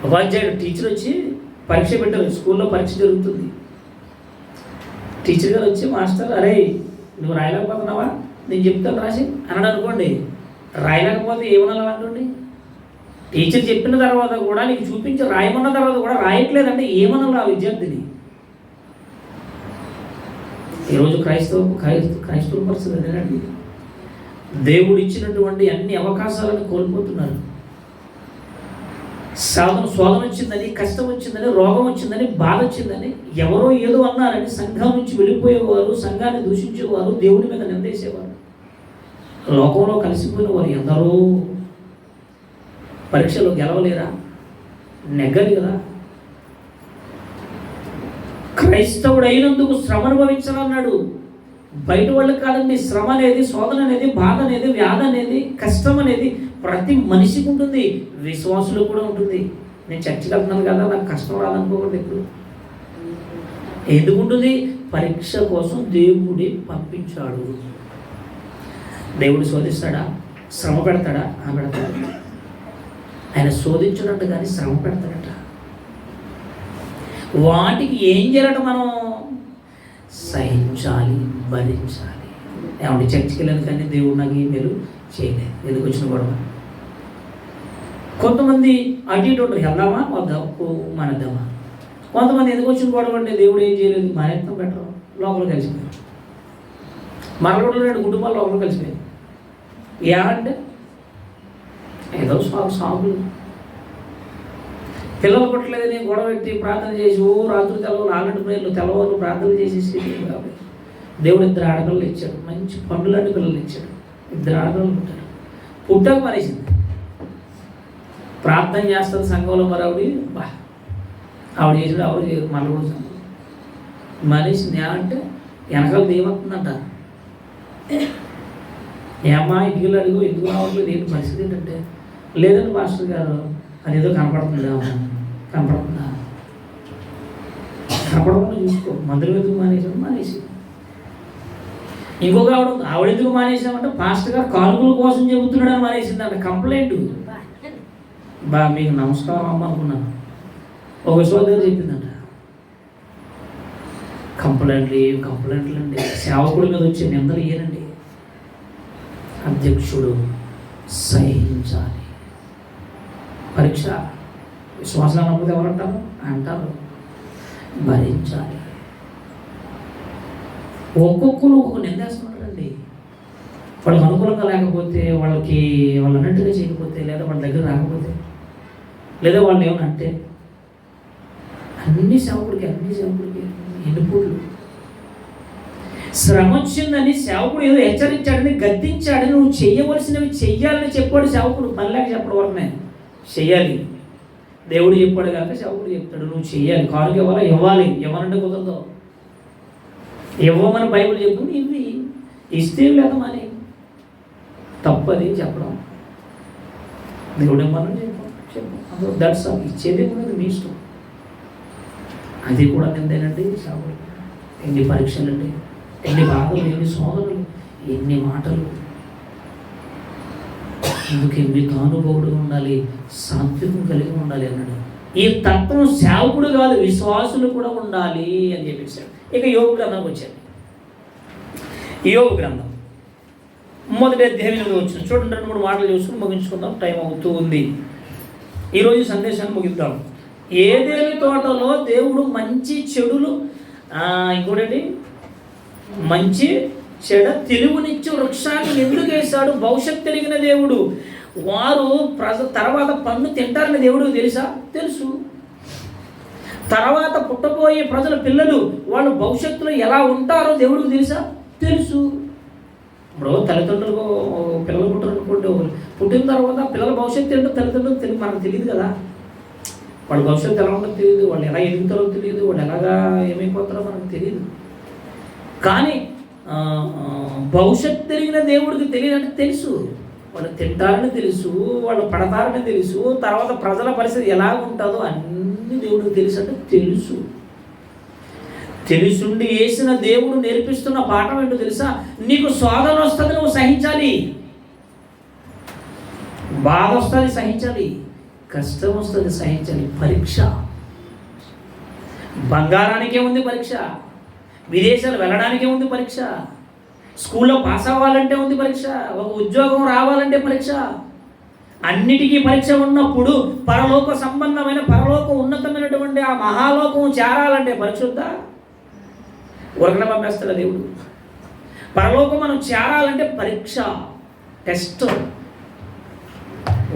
ఉపాధ్యాయుడు, టీచర్ వచ్చి పరీక్ష పెట్టారు, స్కూల్లో పరీక్ష జరుగుతుంది. టీచర్ గారు వచ్చి, మాస్టర్ అరే నువ్వు రాయలేకపోతున్నావా, నేను చెప్తాను రాసి అన్నాడు అనుకోండి. రాయలేకపోతే ఏమనాలి అనుకోండి? టీచర్ చెప్పిన తర్వాత కూడా నీకు చూపించి రాయమన్న తర్వాత కూడా రాయట్లేదంటే ఏమనాలి ఆ విద్యార్థిని? ఈరోజు క్రైస్తవ పరిస్థితి అదేనండి. దేవుడు ఇచ్చినటువంటి అన్ని అవకాశాలను కోల్పోతున్నారు. శోధన వచ్చిందని, కష్టం వచ్చిందని, రోగం వచ్చిందని, బాధ వచ్చిందని, ఎవరో ఏదో అన్నారని సంఘం నుంచి వెళ్ళిపోయేవారు, సంఘాన్ని దూషించేవారు, దేవుడి మీద నిందేసేవారు, లోకంలో కలిసిపోయిన వారు ఎందరో పరీక్షలో గెలవలేరా? నెగ్గలి కదా. క్రైస్తవుడు అయినందుకు శ్రమ అనుభవించాలన్నాడు. బయట వాళ్ళకి కాదండి. శ్రమ అనేది, శోధన అనేది, బాధ అనేది, వ్యాధి అనేది, కష్టం అనేది ప్రతి మనిషికి ఉంటుంది. విశ్వాసులకు కూడా ఉంటుంది. నేను చర్చికి వెళ్తున్నాను కదా, నాకు కష్టం రాదనుకోకూడదు. ఎప్పుడు ఎందుకుంటుంది? పరీక్ష కోసం దేవుడి పంపించాడు. దేవుడు శోధిస్తాడా? శ్రమ పెడతాడా? పెడతాడు. ఆయన శోధించినట్టు కానీ శ్రమ పెడతాడట. వాటికి ఏం చేయాలట? మనం సహించాలి, భరించాలి. ఏమంటే చర్చికి వెళ్ళాను కానీ దేవుడు నాకు ఈ మేలు చేయలేదు, ఎందుకు వచ్చిన గొడవ? కొంతమంది అటు ఇటు ఉంటారు, వెళ్దామా వద్దా, మానేద్దామా. కొంతమంది ఎందుకు వచ్చిన గొడవ అంటే దేవుడు ఏం చేయలేదు, మానేత్తం బెటర్, లోపల కలిసిపోయారు. మరొకటి 2 కుటుంబాలు లోపల కలిసిపోయాయి. అంటే ఏదో సాగులు, పిల్లలు కొట్టలేదని గొడవ పెట్టి ప్రార్థన చేసి రాత్రి తెల్లవారు 4 ప్రేర్లు తెల్లవారు ప్రార్థన చేసేసి దేవుడు 2 ఆడపిల్లలు ఇచ్చాడు. మంచి పండులాంటి పిల్లలు ఇచ్చాడు. 2 ఆడపిల్లలు పుట్టారు. పుట్టాక మరేసింది. ప్రార్థన చేస్తుంది సంఘంలో. మరి ఆవిడ చేసాడు, ఆవిడ చేయదు, మళ్ళీ కూడా సంఘం మరేసింది. అంటే వెనకాల దేవతుందంట. ఏమ్మా ఇంటికి అడుగు, ఎందుకు రావట్లేదు, ఏంటి పరిస్థితి ఏంటంటే, లేదండి మాస్టర్ గారు అదేదో కనపడుతుందా, కనపడుతుందా, కనపడకుండా చూసుకో, మందులు ఎందుకు మానేసి. ఇంకొక ఆవిడ ఎందుకు మానేసామంటే పాస్టర్ గారు కానుకల కోసం చెబుతున్నాడని మానేసింది అంట. కంప్లైంట్. మీకు నమస్కారం అమ్మ అనుకున్నాను. ఒక సోదరు చెప్పిందంట. కంప్లైంట్లు అండి. సేవకుడి మీద వచ్చే నిందలు ఏనండి. అధ్యక్షుడు సహించాలి. పరీక్ష. విశ్వాసాలు అన్నప్పుడు ఎవరంటారు? అంటారు భరించాలి. ఒక్కొక్కరు ఒక్కొక్క నిందేస్తున్నారండి. వాళ్ళకి అనుకూలంగా లేకపోతే, వాళ్ళు అన్నట్టుగా చేయకపోతే, లేదా వాళ్ళ దగ్గర రాకపోతే, లేదా వాళ్ళు ఏమన్నా అంటే అన్ని సేవకుడికి ఎన్నిపోట్లు. శ్రమ వచ్చిందని సేవకుడు ఏదో హెచ్చరించాడని, గద్దించాడని, నువ్వు చెయ్యవలసినవి చెయ్యాలని చెప్పాడు సేవకుడు. పనిలేక చెప్పడం వరకునే చెయ్యాలి. దేవుడు చెప్పాడు కాక సేవకుడు చెప్తాడు, నువ్వు చెయ్యాలి. కానుక ఇవ్వాలా? ఇవ్వాలి. ఇవ్వనంటే కుదరదు. ఇవ్వమని బైబిల్ చెప్తుంది, ఇవి ఇస్తే లేదా మరి తప్పది చెప్పడం. దేవుడు ఇవ్వాలని చెప్పు, దట్స్ ఆల్. ఇచ్చేది కూడా మీ ఇష్టం. అది కూడా నిందేనండి సేవకుడు. ఎన్ని పరీక్షలండి, ఎన్ని బాధలు, ఎన్ని సోదరులు, ఎన్ని మాటలు. అందుకే మీకు అనుభవుడు ఉండాలి, సాత్వికం కలిగి ఉండాలి అన్నాడు. ఈ తత్వం సేవకుడు కాదు, విశ్వాసులు కూడా ఉండాలి అని చెప్పేశాడు. ఇక యోబు గ్రంథంకి వచ్చాడు. యోబు గ్రంథం మొదటి అధ్యాయం వచ్చింది. చూడండి, 2-3 మాటలు చూసుకుని ముగించుకుందాం, టైం అవుతూ ఉంది. ఈరోజు సందేశాన్ని ముగిద్దాం. ఏదేని తోటలో దేవుడు మంచి చెడులు ఇంకోటి మంచి చెడ తెలుగునిచ్చి వృక్షాన్ని ఎందుకు వేశాడు? భవిష్యత్తు తెలిగిన దేవుడు. వారు తర్వాత పండు తింటారని దేవుడు తెలుసా? తెలుసు. తర్వాత పుట్టబోయే ప్రజల పిల్లలు వాళ్ళు భవిష్యత్తులో ఎలా ఉంటారో దేవుడికి తెలుసా? తెలుసు. ఇప్పుడు తల్లిదండ్రులకు పిల్లలు పుట్టారనుకోండి, పుట్టిన తర్వాత పిల్లల భవిష్యత్తు ఏంటో తల్లిదండ్రులకు మనకు తెలియదు కదా. వాళ్ళ భవిష్యత్తు ఎలా ఉంటుందో తెలియదు, వాళ్ళు ఎలా ఎదుగుతారో తెలియదు, వాళ్ళు ఎలాగా ఏమైపోతారో మనకు తెలియదు. కానీ భవిష్యత్తు తెలిగిన దేవుడికి తెలియదంటే తెలుసు. వాళ్ళు తింటారని తెలుసు, వాళ్ళు పడతారని తెలుసు, తర్వాత ప్రజల పరిస్థితి ఎలా ఉంటుందో అన్ని దేవుడికి తెలుసు అంటే తెలుసు. తెలుసుండి వేసిన దేవుడు నేర్పిస్తున్న పాఠం ఏంటో తెలుసా? నీకు శోధన వస్తుంది, నువ్వు సహించాలి. బాధ వస్తుంది, సహించాలి. కష్టం వస్తుంది, సహించాలి. పరీక్ష. బంగారానికే ఉంది పరీక్ష, విదేశాలు వెళ్ళడానికే ఉంది పరీక్ష, స్కూల్లో పాస్ అవ్వాలంటే ఉంది పరీక్ష, ఒక ఉద్యోగం రావాలంటే పరీక్ష. అన్నిటికీ పరీక్ష ఉన్నప్పుడు పరలోక సంబంధమైన, పరలోకం ఉన్నతమైనటువంటి ఆ మహాలోకం చేరాలంటే పరీక్ష వద్దా? ఉరకన పంపేస్తాడా దేవుడు? పరలోకం మనం చేరాలంటే పరీక్ష, టెస్ట్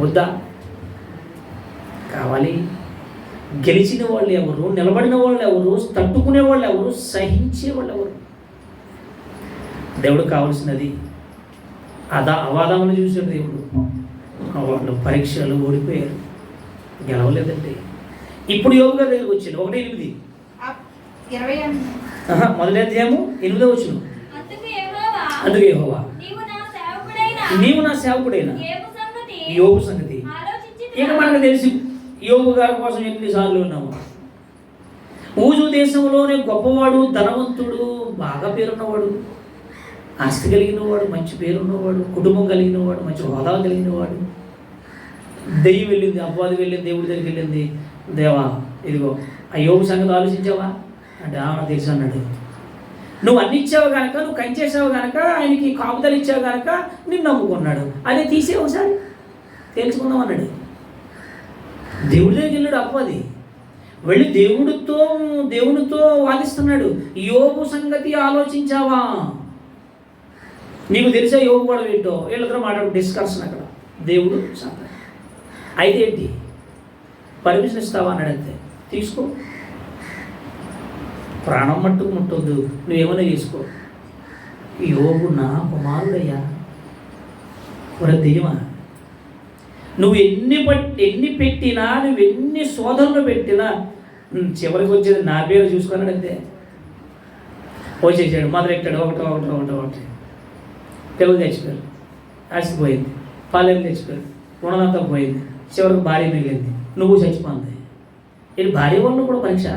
వద్దా? కావాలి. గెలిచిన వాళ్ళు ఎవరు, నిలబడిన వాళ్ళు ఎవరు, తట్టుకునే వాళ్ళు ఎవరు, సహించే వాళ్ళు ఎవరు? దేవుడు కావాల్సినది అవాదములు చూశాడు దేవుడు. వాళ్ళు పరీక్షలు ఓడిపోయారు, గెలవలేదండి. ఇప్పుడు యోబు గారి దగ్గరికి వచ్చింది. 1:8 మొదటి అధ్యాయము 8వ వచనం. అందుకే యెహోవా నీవు నా సేవకుడైన యోబు సంగతి. ఇక మనకు తెలిసి యోబు గారి కోసం ఎన్నిసార్లు ఉన్నాము. ఊజు దేశంలోనే గొప్పవాడు, ధనవంతుడు, బాగా పేరున్నవాడు, ఆస్తి కలిగినవాడు, మంచి పేరున్నవాడు, కుటుంబం కలిగినవాడు, మంచి హోదా కలిగినవాడు. దెయ్యం వెళ్ళింది, అపవాది వెళ్ళింది, దేవుడి దగ్గరికి వెళ్ళింది. దేవా ఇదిగో ఆ యోబు సంగతి ఆలోచించావా అంటే తెలుసు అన్నాడు. నువ్వు అన్ని ఇచ్చావు కనుక, నువ్వు కంచేసావు కనుక, ఆయనకి కాపుదలు ఇచ్చావు కనుక నిన్ను నమ్ముకున్నాడు. అదే తీసే ఒకసారి తెలుసుకుందాం అన్నాడు. దేవుడి దగ్గరికి వెళ్ళాడు అపవాది. వెళ్ళి దేవునితో వాదిస్తున్నాడు. యోబు సంగతి ఆలోచించావా? నీకు తెలిసా యోబు కూడా ఏంటో? వీళ్ళతో మాట్లాడు డిస్కషన్ అక్కడ. దేవుడు సంగతి అయితే ఏంటి? పర్మిషన్ ఇస్తావా అన్నాడు. అంతే, తీసుకో. ప్రాణం మట్టుకు ముట్టొద్దు, నువ్వేమైనా చేసుకో. యోబు నా కుమారుడయ్యా. ఒరే దెయ్యమా, నువ్వు ఎన్ని పెట్టినా, నువ్వు ఎన్ని శోధనలు పెట్టినా చివరికి వచ్చేది నా పేరు చూసుకున్నాడు. అంతే, వచ్చేసాడు, మొదలెట్టాడు. ఒకటి పిల్లలు తెచ్చిపోయారు, ఆసిపోయింది, పాలెలు తెచ్చిపోయారు, రుణమంతా పోయింది, చివరికి భార్య మిగిలింది, నువ్వు చచ్చిపోయింది. ఇది భార్య వల్ల కూడా పరీక్ష,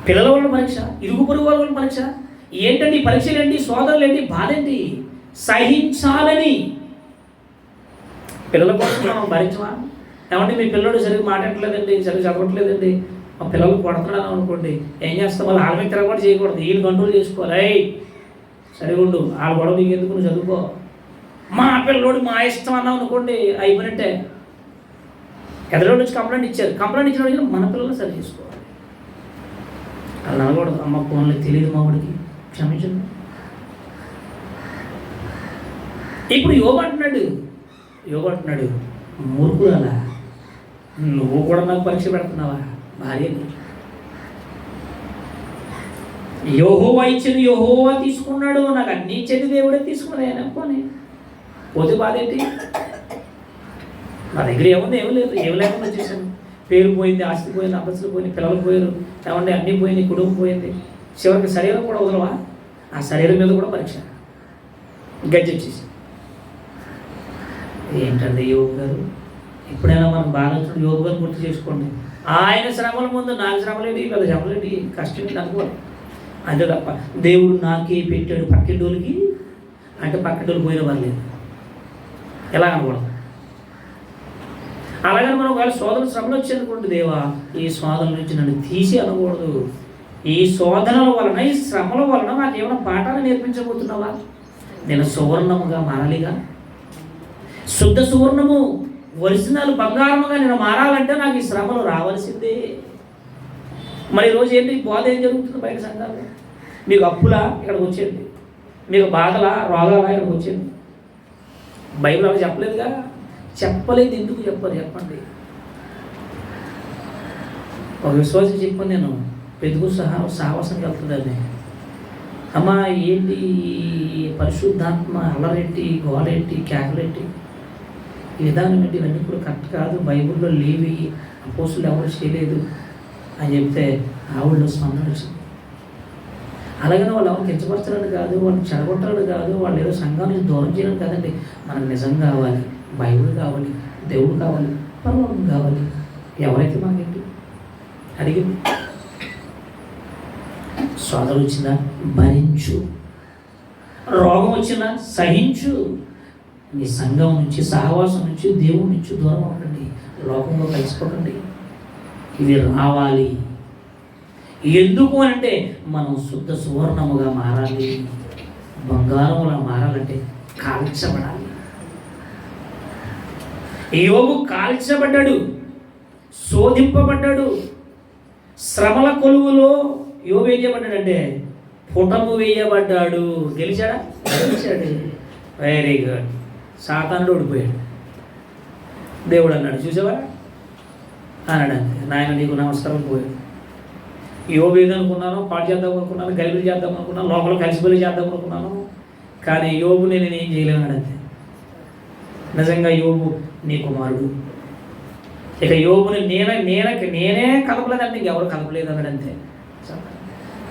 పిల్లల వల్ల పరీక్ష, ఇరుగు పొరుగు వల్ల పరీక్ష. ఏంటండి పరీక్షలు ఏంటి, సోదరులు ఏంటి, బాధ ఏంటి? సహించాలని. పిల్లల కోసం మనం భరించమా? ఏమంటే మీ పిల్లడు సరిగ్గా మాట్లాడలేదండి, సరిగ్గా చదవట్లేదండి, మా పిల్లలు కొడుతున్నాను అనుకోండి, ఏం చేస్తాం? వాళ్ళు ఆమె తిరగబడి చేయకూడదు, ఈయన కంట్రోల్ చేసుకోవాలి. సరిగా ఉండు, వాళ్ళ గొడవ నీకు ఎందుకు, నువ్వు చదువుకో. మా పిల్లోడు మా ఇష్టం అన్నావు అనుకోండి, అయిపోయినట్టే. ఎదురోళ్ళు వచ్చి కంప్లైంట్ ఇచ్చిన వాడికి మన పిల్లలు సరి చేసుకోవాలి. అలా అనకూడదు, అమ్మ ఫోన్లో తెలియదు మా వాడికి, క్షమించండి. ఇప్పుడు యోబు అంటున్నాడు, మూర్ఖురాలా, నువ్వు కూడా నాకు పరీక్ష పెడుతున్నావా భార్యని? యెహోవా ఇచ్చేది యెహోవా తీసుకున్నాడు, నాకు అన్ని ఇచ్చేది దేవుడే తీసుకున్నాడు. ఆయన పోనీ పోతే బాధ ఏంటి? నా దగ్గర ఏముంది, ఏమీ లేదు, ఏమి లేకుండా వచ్చేసాను. పేరు పోయింది, ఆస్తి పోయింది, అంతస్తులు పోయింది, పిల్లలు పోయారు, ఏమంటే అన్నీ పోయింది, కుటుంబం పోయింది, చివరికి శరీరం కూడా వదలవా? ఆ శరీరం మీద కూడా పరీక్ష గజ్జి వచ్చేసి. ఏంటండి యోగు గారు, ఎప్పుడైనా మనం బాగా యోగు గారిని గుర్తు చేసుకోండి. ఆయన శ్రమల ముందు నాకు శ్రమలేంటి, పెద్ద శ్రమలేంటి, కష్టం ఏంటి అనుకోవాలి. అంతే తప్ప దేవుడు నాకే పెట్టాడు పక్కింటోళ్ళకి అంటే పక్కింటోళ్ళు పోయిన పర్లేదు ఎలా అనకూడదు. అలాగని మనం ఒకవేళ శోధన శ్రమలు వచ్చేనుకోండి, దేవా ఈ శోధన నుంచి నన్ను తీసి అనకూడదు. ఈ శోధనల వలన, ఈ శ్రమల వలన నాకు ఏమైనా పాఠాలు నేర్పించబోతున్నావా? నేను సువర్ణముగా మారాలిగా, శుద్ధ సువర్ణము ఒరిజినల్ బంగారముగా నేను మారాలంటే నాకు ఈ శ్రమలు రావాల్సిందే. మరి ఈరోజు ఏంటి బోధ ఏం జరుగుతుంది బయట సంఘాలు? మీకు అప్పులా ఇక్కడికి వచ్చేది, మీకు బాధలా రోగాలా ఇక్కడికి వచ్చేది. బైబిల్ అలా చెప్పలేదుగా, చెప్పలేదు. ఎందుకు చెప్పారు చెప్పండి? ఒక విశ్వాసం చెప్పాను నేను, పెద్దకు సాహసానికి వెళ్తుందని. అమ్మా ఏంటి పరిశుద్ధాత్మ అల్లరేంటి, గోలేంటి, కేకలేంటి, ఈ విధానం ఏంటి, ఇవన్నీ కూడా కరెక్ట్ కాదు, బైబిల్లో లేవి, అపోస్తులు ఎవరు చేయలేదు అని చెప్తే ఆవిడలో స్పందన వచ్చింది. అలాగనే వాళ్ళు ఎవరు కించపరచాలని కాదు, వాళ్ళు చెడగొట్టాలని కాదు, వాళ్ళు ఏదో సంఘానికి దూరం చేయడం కాదండి. మనకు నిజం కావాలి, బైబిల్ కావాలి, దేవుడు కావాలి, పరలోకం కావాలి. ఎవరైతే మనకేంటి అడిగింది. శోధన వచ్చిందా భరించు, రోగం వచ్చినా సహించు. మీ సంఘం నుంచి, సహవాసం నుంచి, దేవుడి నుంచి దూరం అవ్వండి, లోకంలో కలిసిపోకండి. ఇవి రావాలి. ఎందుకు అంటే మనం శుద్ధ సువర్ణముగా మారాలి, బంగారములా మారాలంటే కాల్చబడాలి. యోబు కాల్చబడ్డాడు, శోధింపబడ్డాడు. శ్రమల కొలువులో యోబు ఏం చేయబడ్డాడంటే పుటము వేయబడ్డాడు. గెలిచాడా? గెలిచాడు. Very good. సాతానుడు ఓడిపోయాడు. దేవుడు అన్నాడు, చూసావా అన్నాడు, అంతే. నాయన నీకు నమస్కారం. పోయాడు. యోబు ఏదనుకున్నాను, పాటు చేద్దాం అనుకున్నాను, గలిబిలి చేద్దాం అనుకున్నాను, లోపల కలిసిబలి చేద్దాం అనుకున్నాను, కానీ యోబు నేను ఏం చేయలేను అంతే. నిజంగా యోబు నీ కుమారుడు. ఇక యోబుని నేనే కలపలేదంటే ఇంకెవరు కలపలేదు అన్నాడు అంతే.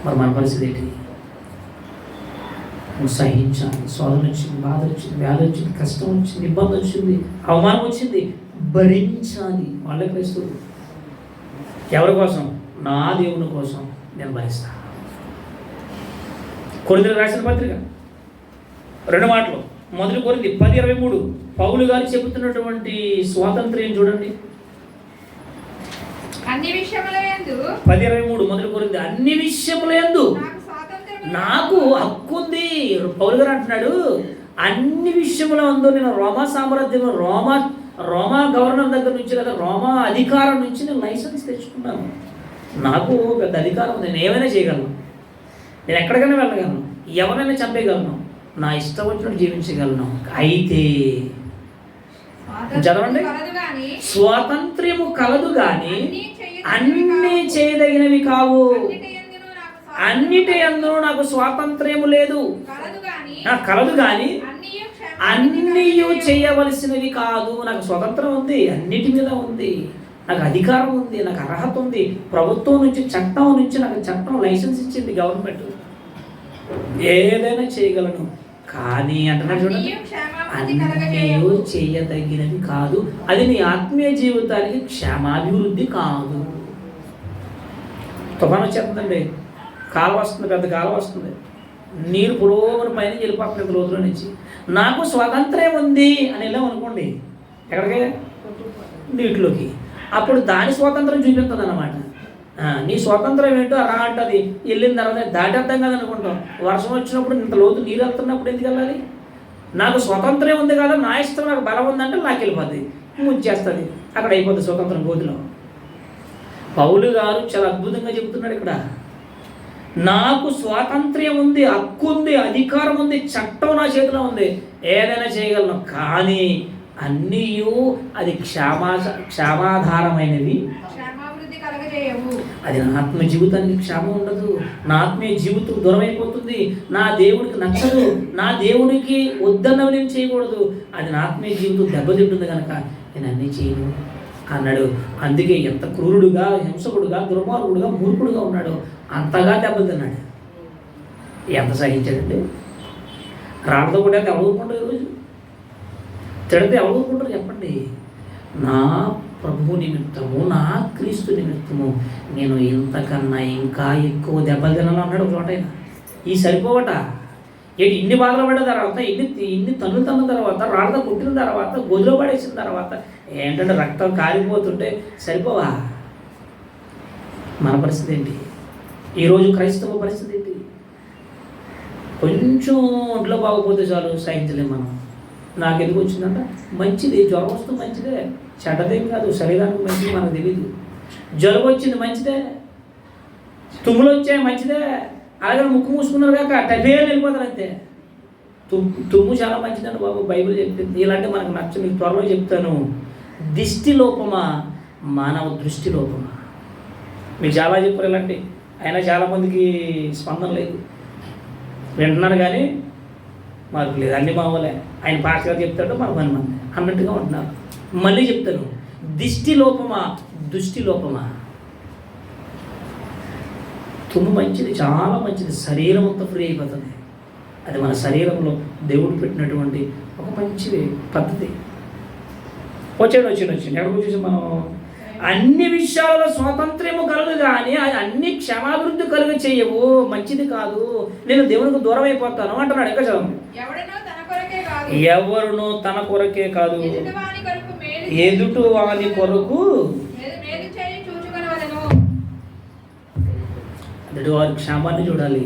మరి మన పరిస్థితి ఏంటి? నువ్వు సహించాలి. శోధన వచ్చింది, బాధ వచ్చింది, వ్యాధి వచ్చింది, కష్టం వచ్చింది, ఇబ్బంది వచ్చింది, అవమానం వచ్చింది, భరించాలి. వాళ్ళే క్రైస్తవులు. ఎవరి కోసం? నా దేవుని కోసం నేను భరిస్తాను. కొరింథీయులకు రాసిన పత్రిక 2 మాటలు. మొదటి కొరింథీ 10:23 పౌలు గారు చెబుతున్నటువంటి స్వాతంత్ర్యం చూడండి. అన్ని విషయములందు 10:23 మొదటి కొరింథీ అన్ని విషయములందు నాకు హక్కు ఉంది. పౌలు గారు అంటున్నాడు, అన్ని విషయముల అందు నేను రోమా సామ్రాజ్యం, రోమా గవర్నర్ దగ్గర నుంచి కదా, రోమా అధికారం నుంచి నేను లైసెన్స్ తెచ్చుకున్నాను. నాకు పెద్ద అధికారం ఉంది. నేను ఏమైనా చేయగలను, నేను ఎక్కడికైనా వెళ్ళగలను, ఎవరైనా చంపేయగలను, నా ఇష్టం వచ్చినట్టు జీవించగలను. అయితే చదవండి, స్వాతంత్ర్యము కలదు కానీ అన్నీ చేయదగినవి కావు. అన్నిటి యందు నాకు స్వాతంత్ర్యము లేదు. కలదు కానీ అన్నీ చేయవలసినవి కాదు. నాకు స్వతంత్రం ఉంది, అన్నిటి మీద ఉంది, నాకు అధికారం ఉంది, నాకు అర్హత ఉంది. ప్రభుత్వం నుంచి, చట్టం నుంచి నాకు చట్టం లైసెన్స్ ఇచ్చింది గవర్నమెంట్. ఏదైనా చేయగలను. కానీ అంటున్నాడు చూడండి, అన్నీ చేయదగినవి కాదు. అది నీ ఆత్మీయ జీవితానికి క్షేమాభివృద్ధి కాదు. తుఫాను వచ్చేస్తుందండి, కాలువ వస్తుంది, పెద్ద కాలువ వస్తుంది, నీరు పురోగమన పైన వెళ్ళిపోతుంది రోజుల నుంచి. నాకు స్వాతంత్ర్యం ఉంది అని వెళ్ళాం అనుకోండి, ఎక్కడికి? నీటిలోకి. అప్పుడు దాని స్వాతంత్రం చూపిస్తుంది అన్నమాట. నీ స్వాతంత్రం ఏంటో రా అంటుంది. వెళ్ళిన తర్వాత దాటేద్దాం కదా అనుకుంటాం. వర్షం వచ్చినప్పుడు ఇంత లోతు నీరు వెళ్తున్నప్పుడు ఎందుకు వెళ్ళాలి? నాకు స్వతంత్రం ఉంది కదా, నా ఇష్టం, నాకు బలం ఉందంటే నాకు వెళ్ళిపోద్ది, ముంచేస్తుంది, అక్కడ అయిపోద్ది స్వతంత్రం గోతిలో. పౌలు గారు చాలా అద్భుతంగా చెబుతున్నాడు ఇక్కడ. నాకు స్వాతంత్ర్యం ఉంది, హక్కు ఉంది, అధికారం ఉంది, చట్టం నా చేతిలో ఉంది, ఏదైనా చేయగలను. కానీ అన్నీ అది క్షేమాధారమైనవి, అది నా ఆత్మ జీవితానికి క్షేమం ఉండదు. నా ఆత్మీయ జీవితం దూరం అయిపోతుంది. నా దేవుడికి నచ్చదు, నా దేవుడికి వద్దన్నవి నేను చేయకూడదు. అది నా ఆత్మీయ జీవితం దెబ్బతింటుంది కనుక నేను అన్నీ చేయను అన్నాడు. అందుకే ఎంత క్రూరుడుగా, హింసకుడుగా, దుర్మార్గుడుగా, మూర్ఖుడుగా ఉన్నాడు, అంతగా దెబ్బతిన్నాడు. ఎంత సహించాడండి? రాళ్ళతో కూడా ఎవరు ఊరుకుంటారు? ఈరోజు తిడితే ఎవరు ఊరుకుంటారు చెప్పండి? నా ప్రభువు నిమిత్తము, నా క్రీస్తు నిమిత్తము నేను ఇంతకన్నా ఇంకా ఎక్కువ దెబ్బలు తినాలి అన్నాడు ఒక చోట. ఈ సరిపోవట ఏంటి? ఇన్ని బాధలు పడిన తర్వాత, ఇన్ని తన్నులు తన్న తర్వాత, రాళ్ళతో కుట్టిన తర్వాత, గొదులు పడేసిన తర్వాత ఏంటంటే రక్తం కారిపోతుంటే సరిపోవా? మన పరిస్థితి ఏంటి? ఈరోజు క్రైస్తవ పరిస్థితి ఏంటి? కొంచెం ఒంట్లో బాగోపోతే చాలు సహించలేము మనం. నాకు ఎందుకు వచ్చిందంట? మంచిది, జ్వరం వస్తే మంచిదే, చెడ్డదేం కాదు, శరీరానికి మంచిది, మనకు తెలియదు. జలుబు వచ్చింది మంచిదే, తుమ్ములు వచ్చాయి మంచిదే, అలాగే ముక్కు మూసుకున్నారు కాక టఫేలు వెళ్ళిపోతారు అంతే. తుమ్ము చాలా మంచిదండి బాబు, బైబిల్ చెప్తుంది. ఇలాంటి మనకు నచ్చ మీకు త్వరలో చెప్తాను. దిష్టి లోపమా, మానవ దృష్టి లోపమా? మీకు చాలా చెప్పారు ఇలాంటి, అయినా చాలామందికి స్పందన లేదు, వింటున్నారు కానీ మార్పు లేదు. అన్ని మామూలే, ఆయన పాటగా చెప్తాడు, మన పని మంది అన్నట్టుగా ఉంటున్నారు. మళ్ళీ చెప్తాను, దిష్టి లోపమా, దృష్టి లోపమా? తుమ్ము మంచిది, చాలా మంచిది, శరీరం అంతా ఫ్రీ అయిపోతుంది. అది మన శరీరంలో దేవుడు పెట్టినటువంటి ఒక మంచి పద్ధతి. వచ్చాడు ఎక్కడ చూసి మనం అన్ని విషయాలలో స్వాతంత్ర్యము కలుగు కానీ అది అన్ని క్షమాభివృద్ధి కలుగ చేయవు, మంచిది కాదు, నేను దేవునికి దూరం అయిపోతాను అంటున్నాడు. ఎక్కడ చదవండి. ఎవరునో తన కొరకే కాదు, ఎదుటి వాని కొరకు ఎదుటి వారి క్షేమాన్ని చూడాలి,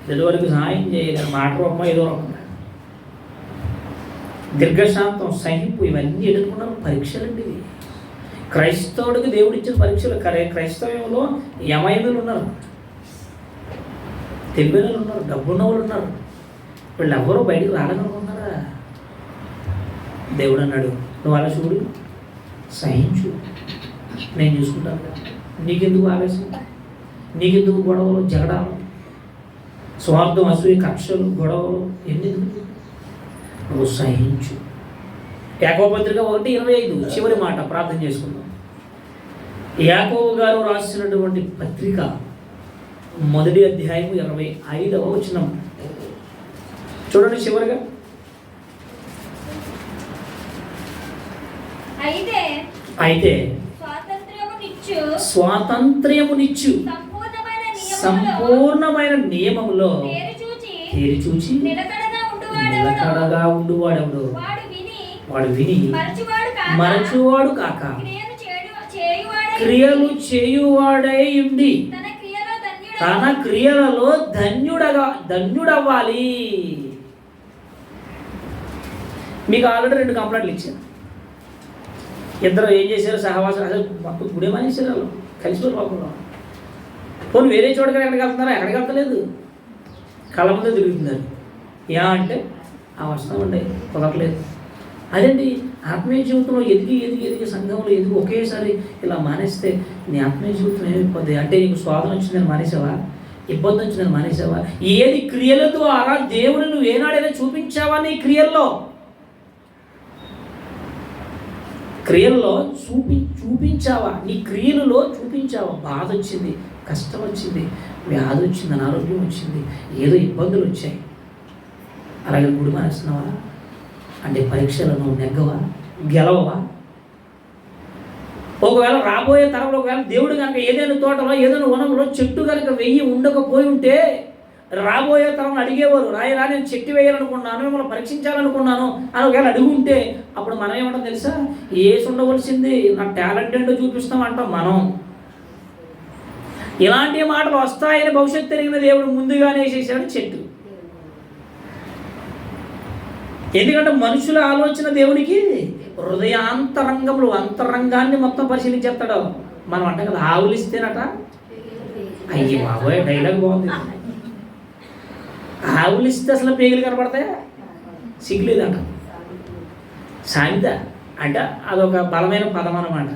ఎదుటి వారికి సహాయం చేయాలి. మాట రూపం ఏదో రూపం, దీర్ఘశాంతం, సహింపు, ఇవన్నీ ఎదుర్కొన్నారు పరీక్షలండి. క్రైస్తవుడికి దేవుడు ఇచ్చిన పరీక్షలు. క్రైస్తవంలో యమయనులు ఉన్నారు, తెలివైన వాళ్ళు ఉన్నారు, డబ్బున్న వాళ్ళు ఉన్నారు. వీళ్ళు ఎవరో బయటకు రాలేదనుకుంటున్నారా? దేవుడు అన్నాడు, నువ్వు అలా చూడు, సహించు, నేను చూసుకుంటాను కదా. నీకెందుకు ఆవేశం? నీకెందుకు గొడవలు, జగడాలు, స్వార్థం, అసూయ, కక్షలు, గొడవలు? ఎందుకు? నువ్వు సహించు. యాకోబు పత్రిక 1:25 చివరి మాట ప్రార్థన చేసుకుందాం. యాకోబు గారు రాసినటువంటి పత్రిక 1వ అధ్యాయం 25వ వచనం చూడండి చివరిగా. అయితే స్వాతంత్ర్యమునిచ్చు సంపూర్ణమైన నియమములో తేరి చూచి నిలకడగా ఉండువాడెవడు? వాడు విని మరచువాడు కాక క్రియలు చేయువాడై ఉండి తన క్రియలలో ధన్యుడవ్వాలి. మీకు ఆల్రెడీ 2 కంప్లైంట్లు ఇచ్చారు. ఇద్దరు ఏం చేశారు? సహవాసం, అసలు మొత్తం గుడే మానేశారు, వాళ్ళు కలిసిపోయి లోపల. పోనీ వేరే చోటకి ఎక్కడికి వెళ్తున్నారా? ఎక్కడికి వెళ్తలేదు, కళ్ళ ముందే తిరుగుతున్నారు. అంటే ఆ వస్త్రం ఉండే కుదరలేదు. అదేంటి ఆత్మీయ జీవితంలో ఎదిగి సంఘంలో ఎదిగి ఒకేసారి ఇలా మానేస్తే నీ ఆత్మీయ జీవితం ఏమైపోద్ది? అంటే నీకు స్వాదం వచ్చిందని మానేసావా? ఇబ్బంది వచ్చిందని మానేసావా? ఏది క్రియల ద్వారా దేవుని నువ్వు ఏనాడైనా చూపించావా? నీ క్రియల్లో చూపించావా? నీ క్రియలలో చూపించావా? బాధ వచ్చింది, కష్టం వచ్చింది, వ్యాధి వచ్చింది, అనారోగ్యం వచ్చింది, ఏదో ఇబ్బందులు వచ్చాయి, అలాగే గుడి మానేస్తున్నావా? అంటే పరీక్షలను నెగ్గవా, గెలవవా? ఒకవేళ రాబోయే తరంలో ఒకవేళ దేవుడు కనుక ఏదైనా తోటలో ఏదైనా వనంలో చెట్టు కనుక వెయ్యి ఉండకపోయి ఉంటే రాబోయే తరంలో అడిగేవారు, రాయరా నేను చెట్టు వేయాలనుకున్నాను, మిమ్మల్ని పరీక్షించాలనుకున్నాను అని ఒకవేళ అడుగుంటే అప్పుడు మనం ఏమంటాం తెలుసా? ఏసి ఉండవలసింది, నా టాలెంట్ ఏంటో చూపిస్తాం అంటాం మనం. ఇలాంటి మాటలు వస్తాయని భవిష్యత్తు తెలిగిన దేవుడు ముందుగానే వేసేసాడు చెట్టు. ఎందుకంటే మనుషుల ఆలోచన దేవునికి హృదయాంతరంగంలో అంతరంగాన్ని మొత్తం పరిశీలించేస్తాడు. మనం అంటాం కదా, ఆవులు ఇస్తేనట, అయ్యి బాబోయ్ డైలాగ్ బాగుంది, ఆవులు ఇస్తే అసలు పేగులు కనపడతాయా? సిగ్గులేదంట. సామెత అంటే అదొక బలమైన పదం అన్నమాట.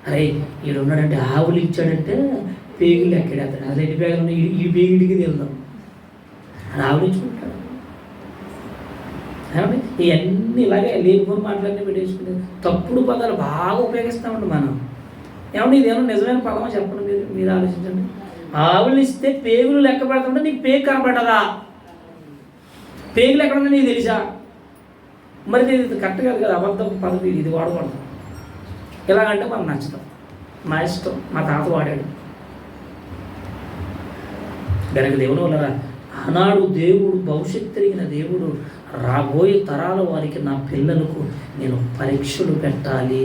అరే ఈడు ఉన్నాడంటే ఆవులు ఇచ్చాడంటే పేగులు ఎక్కడేస్తాడు, అది 2 పేగులు ఉన్నాయి, ఈ పేగుడికి వెళ్దాం అని ఆవులు ఇచ్చుకుంటాడు. ఏమండి ఇవన్నీ ఇలాగే లేనిపోని మాటలన్నీ పెట్టేసుకుని తప్పుడు పదాలు బాగా ఉపయోగిస్తామండి మనం. ఏమండి ఇదేమో నిజమైన పదమా చెప్పండి, మీరు ఆలోచించండి. ఆవులు ఇస్తే పేగులు లెక్క పెడుతుంటే నీకు పేగు కనపడదా? పేగులు ఎక్కడున్నా నీకు తెలుసా? మరి ఇది కరెక్ట్ కాదు కదా, అబద్ధం పద్ధతి ఇది వాడకూడదు. ఎలాగంటే మనకు నచ్చడం, నా ఇష్టం, మా తాత వాడాడు గనక దేవుని వల్ల ఆనాడు దేవుడు భవిష్యత్తు తిరిగిన దేవుడు రాబోయే తరాల వారికి నా పిల్లలకు నేను పరీక్షలు పెట్టాలి,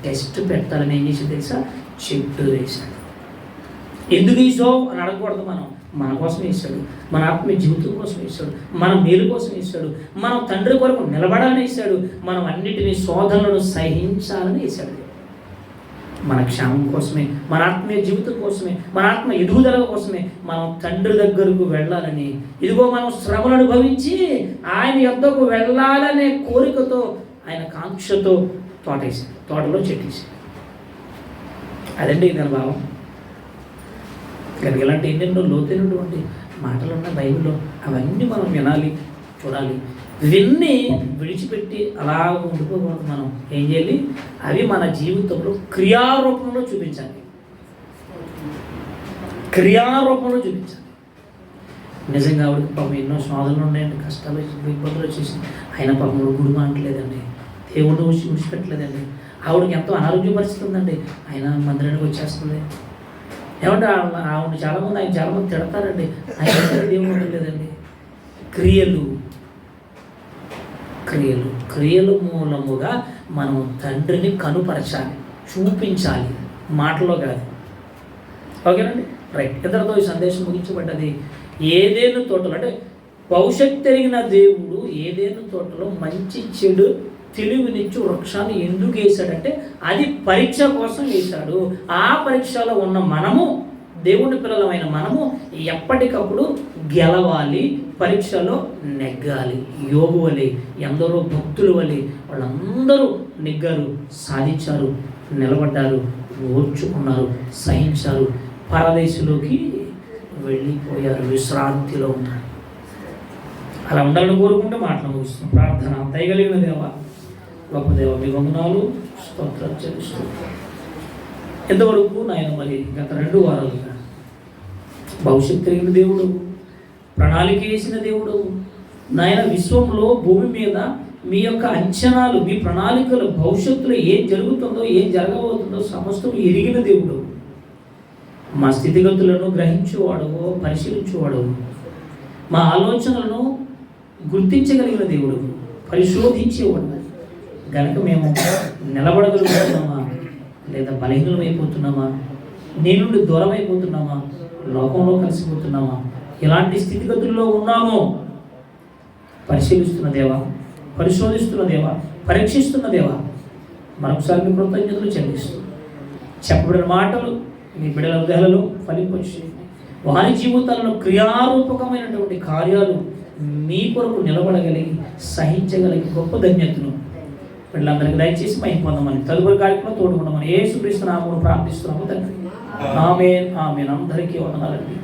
టెస్ట్ పెట్టాలని ఏం చేసి తెలుసా? చెట్టు వేశాడు. ఎందుకు వేసావు అని అడగకూడదు మనం. మన కోసం వేశాడు, మన ఆత్మీయ జీవితం కోసం వేశాడు, మన మేలు కోసం వేశాడు, మనం తండ్రి కొరకు నిలబడాలని వేశాడు, మనం అన్నిటినీ శోధనలను సహించాలని వేశాడు. మన క్షేమం కోసమే, మన ఆత్మీయ జీవితం కోసమే, మన ఆత్మ ఎదుగుదల కోసమే మనం తండ్రి దగ్గరకు వెళ్ళాలని, ఇదిగో మనం శ్రమలు అనుభవించి ఆయన యొద్దకు వెళ్ళాలనే కోరికతో, ఆయన కాంక్షతో తోటేసాడు, తోటలో చెట్టేసాడు. అదండి దాని భావం. కనుక ఇలాంటి ఎన్నెన్నో లోతైనటువంటి మాటలు ఉన్నాయి బైబిల్లో. అవన్నీ మనం వినాలి, చూడాలి. ఇవన్నీ విడిచిపెట్టి అలా ఉండిపోకూడదు. మనం ఏం చేయాలి? అవి మన జీవితంలో క్రియారూపంలో చూపించాలి, క్రియారూపంలో చూపించాలి. నిజంగా ఆవిడకి పాపం ఎన్నో శోధనలు ఉన్నాయండి, కష్టాలు ఇబ్బందులు వచ్చేసి ఆయన పాపం గుడి మానట్లేదండి, దేవుడు విడిచిపెట్టలేదండి. ఆవిడకి ఎంతో అనారోగ్య పరిస్థితి ఉందండి, ఆయన మందిరానికి వచ్చేస్తుంది. ఏమంటే ఆవిడ చాలామంది ఆయన చాలామంది తిడతారండి, ఆయన దేవుడు ఉండలేదండి. క్రియలు క్రియలు క్రియలు మూలముగా మనం తండ్రిని కనుపరచాలి, చూపించాలి, మాటలో కాదు. ఓకేనండి, రైట్. ఇద్దరితో ఈ సందేశం ముగించబడ్డది. ఏదేను తోటలో అంటే భవిష్యత్తు తిరిగిన దేవుడు ఏదేను తోటలో మంచి చెడు తెలివినిచ్చు వృక్షాన్ని ఎందుకు వేశాడంటే అది పరీక్ష కోసం వేశాడు. ఆ పరీక్షలో ఉన్న మనము, దేవుని పిల్లలమైన మనము ఎప్పటికప్పుడు గెలవాలి, పరీక్షలో నెగ్గాలి. యోబు వలె, ఎందరో భక్తుల వలె వాళ్ళందరూ నెగ్గారు, సాధించారు, నిలబడ్డారు, ఓర్చుకున్నారు, సహించారు, పరదేశంలోకి వెళ్ళిపోయారు, విశ్రాంతిలో ఉన్నారు. అలా ఉండాలని కోరుకుంటూ మాటలు ముగిస్తున్నాం. ప్రార్థన. దయగలిగిన దేవ, గొప్ప దేవ, మీ వందనాలు, స్తోత్రాలు చెల్లిస్తూ ఎంతవరకు నాయన మరి గత 2 వారాలుగా భవిష్యత్తు కలిగిన దేవుడు, ప్రణాళిక వేసిన దేవుడు నాయన, విశ్వంలో భూమి మీద మీ యొక్క అంచనాలు, మీ ప్రణాళికలు, భవిష్యత్తులో ఏం జరుగుతుందో ఏం జరగబోతుందో సమస్తం ఎరిగిన దేవుడు, మా స్థితిగతులను గ్రహించేవాడవు, పరిశీలించేవాడవు, మా ఆలోచనలను గుర్తించగలిగిన దేవుడు, పరిశోధించేవాడు. కనుక మేము నిలబడగలుగుతున్నామా లేదా బలహీనమైపోతున్నామా, నీ నుండి దూరం అయిపోతున్నామా, లోకంలో కలిసిపోతున్నామా, ఎలాంటి స్థితిగతుల్లో ఉన్నామో పరిశీలిస్తున్న దేవా, పరిశోధిస్తున్న దేవా, పరీక్షిస్తున్న దేవా, మరొకసారి మీ కృతజ్ఞతలు చెల్లిస్తూ చెప్పబడిన మాటలు మీ బిడ్డల హృదయాలలో ఫలింపచేసి వారి జీవితాలలో క్రియారూపకమైనటువంటి కార్యాలు మీ కొరకు నిలబడగలిగి సహించగలిగి గొప్ప ధన్యతను వీళ్ళందరికీ దయచేసి మహిమ పొందమని, తదుపరి కార్యక్రమం తోడుకుందామని యేసుక్రీస్తు నామమున ప్రార్థిస్తున్నాము తండ్రి. ఆమేన్, ఆమేన్. అందరికీ వందనాలండి.